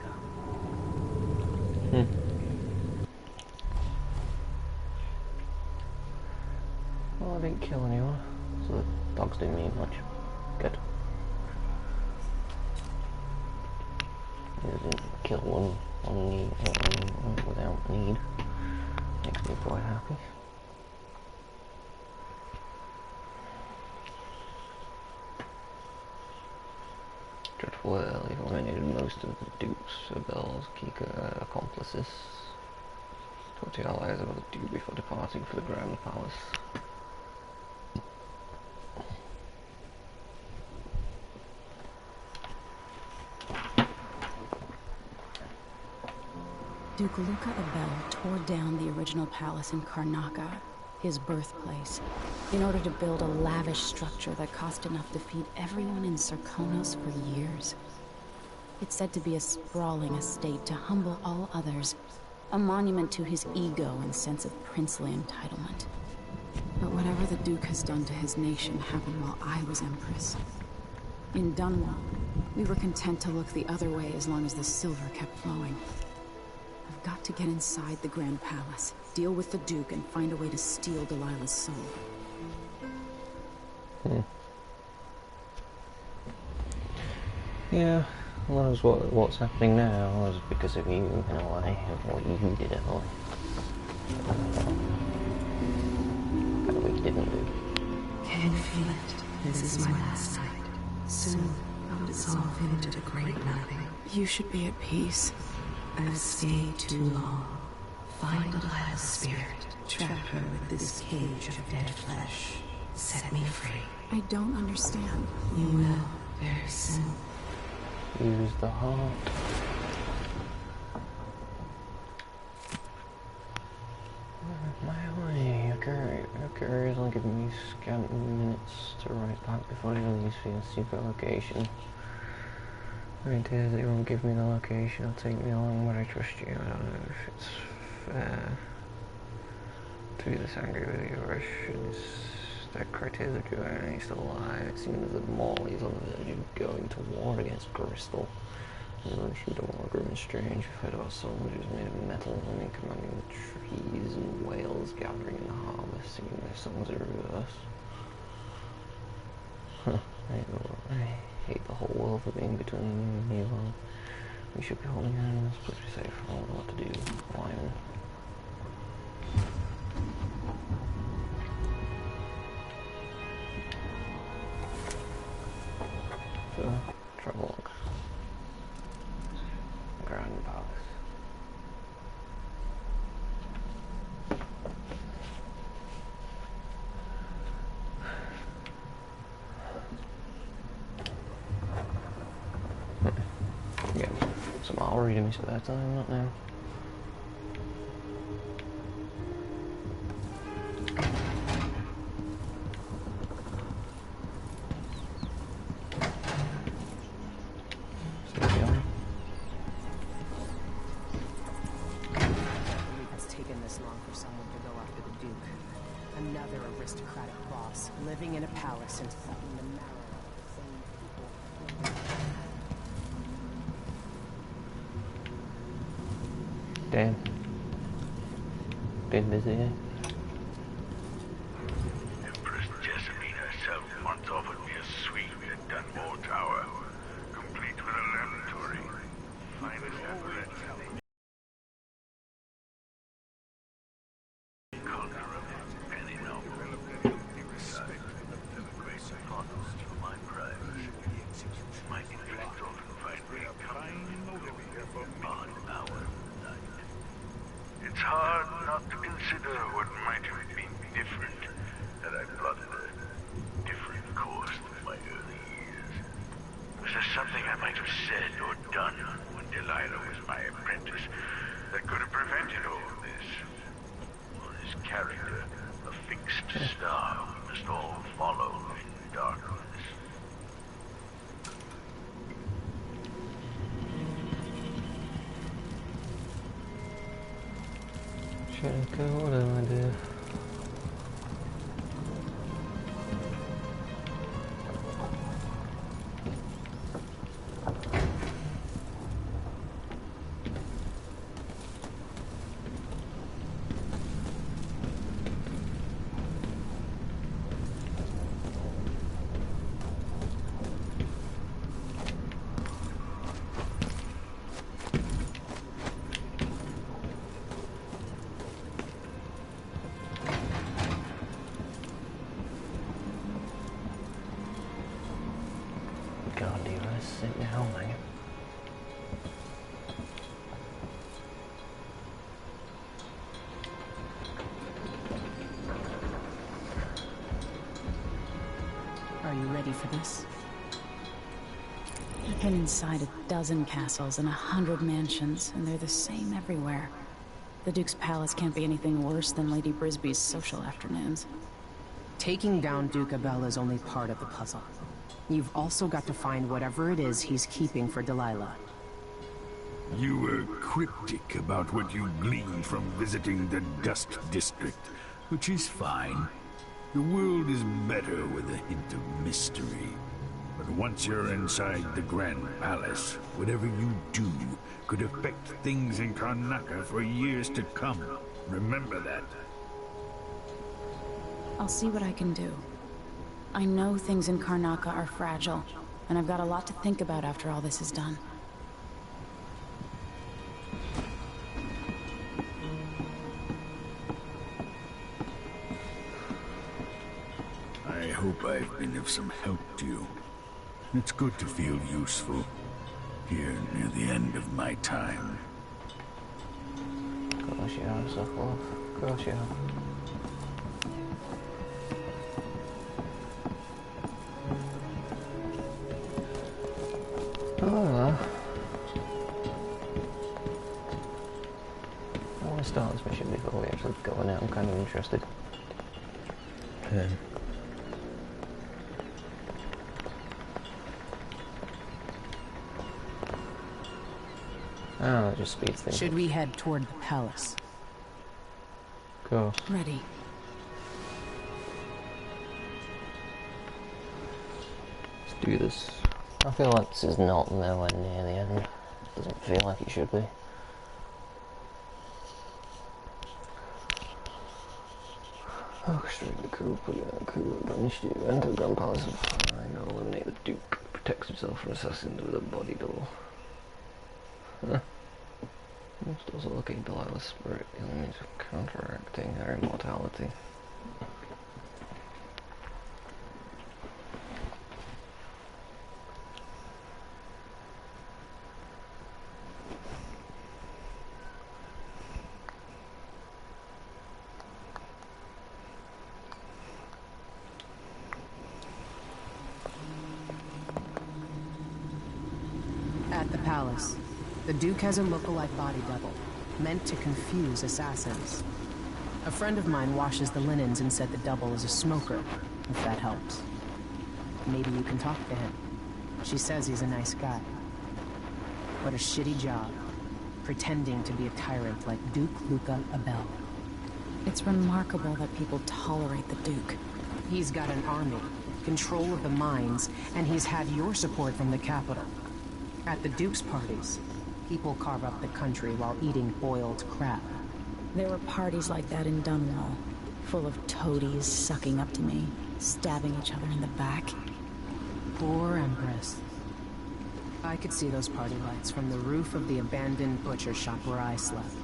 Well, I didn't kill anyone, so the dogs didn't mean much. Good. I didn't kill one without need. Makes me quite happy. Dreadful Well, you've eliminated most of the dupes, Bell's Kika accomplices. Talk to your allies about the dupe before departing for the Grand Palace. Duke Luca Abel tore down the original palace in Karnaca, his birthplace, in order to build a lavish structure that cost enough to feed everyone in Sarkonos for years. It's said to be a sprawling estate to humble all others, a monument to his ego and sense of princely entitlement. But whatever the Duke has done to his nation happened while I was Empress. In Dunwall, we were content to look the other way as long as the silver kept flowing. I've got to get inside the Grand Palace, deal with the Duke, and find a way to steal Delilah's soul. Yeah, well, that's what's happening now is because of you, in a way, of what you did, Emily. Kind of what you didn't do. Can you feel it? This is my last night. Soon, I'll dissolve into the great nothing. You should be at peace. I've stayed too long. Find Delilah's spirit. Trap her with this cage of dead flesh. Set me free. I don't understand. You will, very soon. Use the heart. Your courier is only giving me scant minutes to write back before he leaves for your secret location. It is that you won't give me the location, it'll take me along, but I trust you. I don't know if it's fair to be this angry with you, or should that criteria of Joanne still alive. It seems that Molly is on the verge of going to war against Crystal. You know, she don't want grim and strange. We've heard about soldiers made of metal and commanding the trees and whales gathering in the harbour, singing their songs in reverse. Huh. I hate the whole world for being between me and you. We should be holding hands. Please be safe. I don't know what to do. Lion. So, travelogue. Grand Palace. Yeah, some I'll read in my spare time, not now. Still going. their aristocratic boss, living in a palace and sucking the marrow out of the same people. Damn. Been busy, eh? Empress Jessamine herself once offered me a suite at Dunmore Tower, complete with a laboratory. Finest apparatus. It's hard not to consider what might have been different had I plotted a different course than my early years. Was there something I might have said or done when Delilah was my apprentice that could have prevented all this? Or this character, a fixed star we must all follow in darkness? Check out what I do. God, do I sit now, man? Are you ready for this? I've been inside a dozen castles and 100 mansions, and they're the same everywhere. The Duke's palace can't be anything worse than Lady Brisby's social afternoons. Taking down Duke Abel is only part of the puzzle. You've also got to find whatever it is he's keeping for Delilah. You were cryptic about what you gleaned from visiting the Dust District, which is fine. The world is better with a hint of mystery. But once you're inside the Grand Palace, whatever you do could affect things in Karnaca for years to come. Remember that. I'll see what I can do. I know things in Karnaca are fragile, and I've got a lot to think about after all this is done. I hope I've been of some help to you. It's good to feel useful, here near the end of my time. Of course you have, Sokolov. Of course you have. Oh, I want to start this mission before we actually go on it. I'm kind of interested. Oh, it just speeds things. Should we head toward the palace? Go. Ready. Let's do this. I feel like this is not nowhere near the end. Doesn't feel like it should be. Orchestrate the coup, put it on coup, initiative, enter the Grand Palace of Fire, eliminate the Duke, protects himself from assassins with a body double. Huh. Must also locate Delilah's spirit, the only means of counteracting her immortality. At the palace, the Duke has a lookalike body double, meant to confuse assassins. A friend of mine washes the linens and said the double is a smoker, if that helps. Maybe you can talk to him. She says he's a nice guy. What a shitty job, pretending to be a tyrant like Duke Luca Abel. It's remarkable that people tolerate the Duke. He's got an army, control of the mines, and he's had your support from the capital. At the Duke's parties, people carve up the country while eating boiled crab. There were parties like that in Dunwall, full of toadies sucking up to me, stabbing each other in the back. Poor Empress. I could see those party lights from the roof of the abandoned butcher shop where I slept.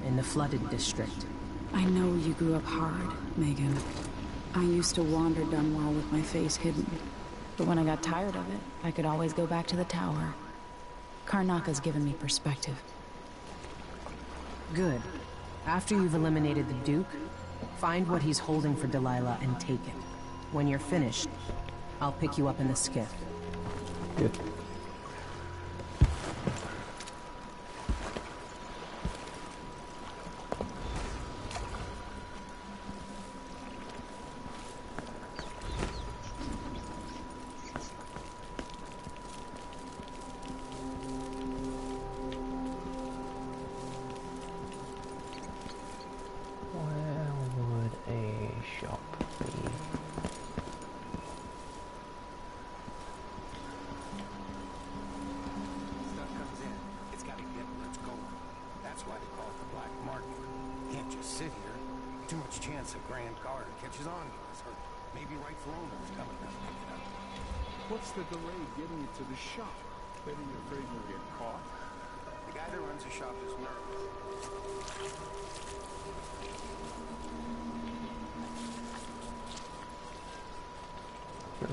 In the flooded district. I know you grew up hard, Megan. I used to wander Dunwall with my face hidden. But when I got tired of it, I could always go back to the tower. Karnaka's given me perspective. Good. After you've eliminated the Duke, find what he's holding for Delilah and take it. When you're finished, I'll pick you up in the skiff. Good. What's the delay getting it to the shop? Maybe you're afraid you'll get caught? The guy that runs the shop is nervous. What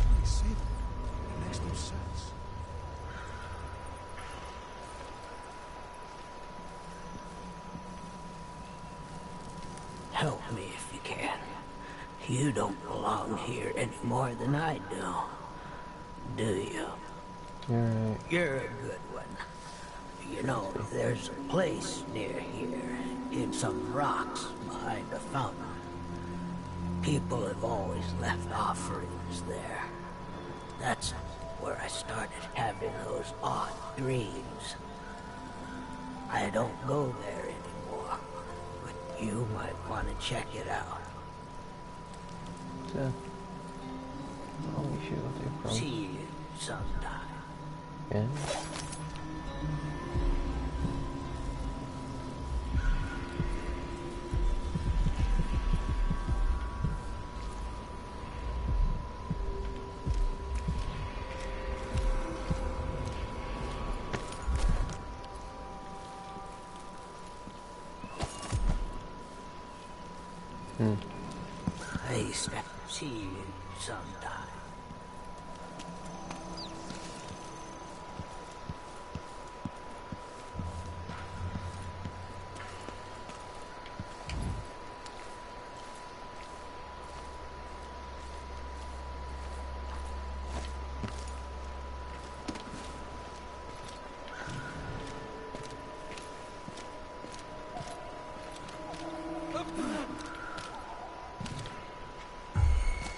do you say? It makes no sense. Help me if you can. You don't belong here any more than I do you? You're a good one. You know, there's a place near here, in some rocks behind a fountain. People have always left offerings there. That's where I started having those odd dreams. I don't go there anymore. You might want to check it out. So, I'll be sure to from. See you sometime. Yeah. I used to see you sometime.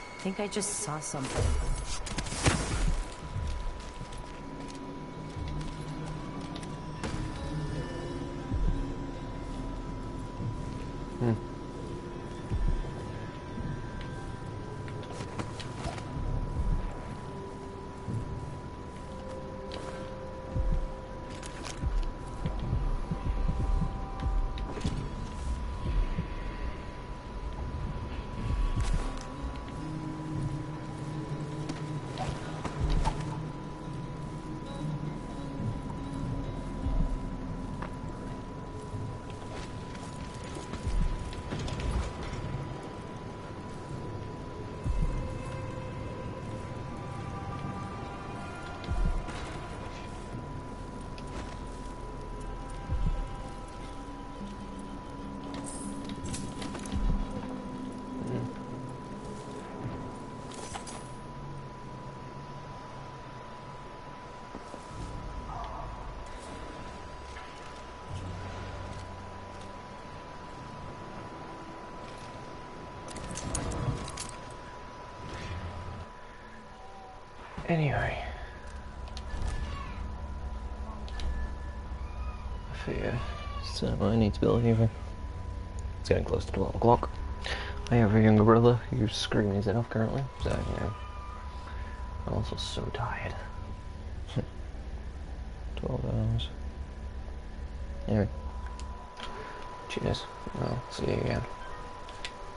I think I just saw something. Anyway, here. So I need to build here. It's getting close to 12 o'clock. I have a younger brother who's screaming his head off currently, so, you know, I'm also so tired. 12 hours. Anyway, cheers. I'll see you again.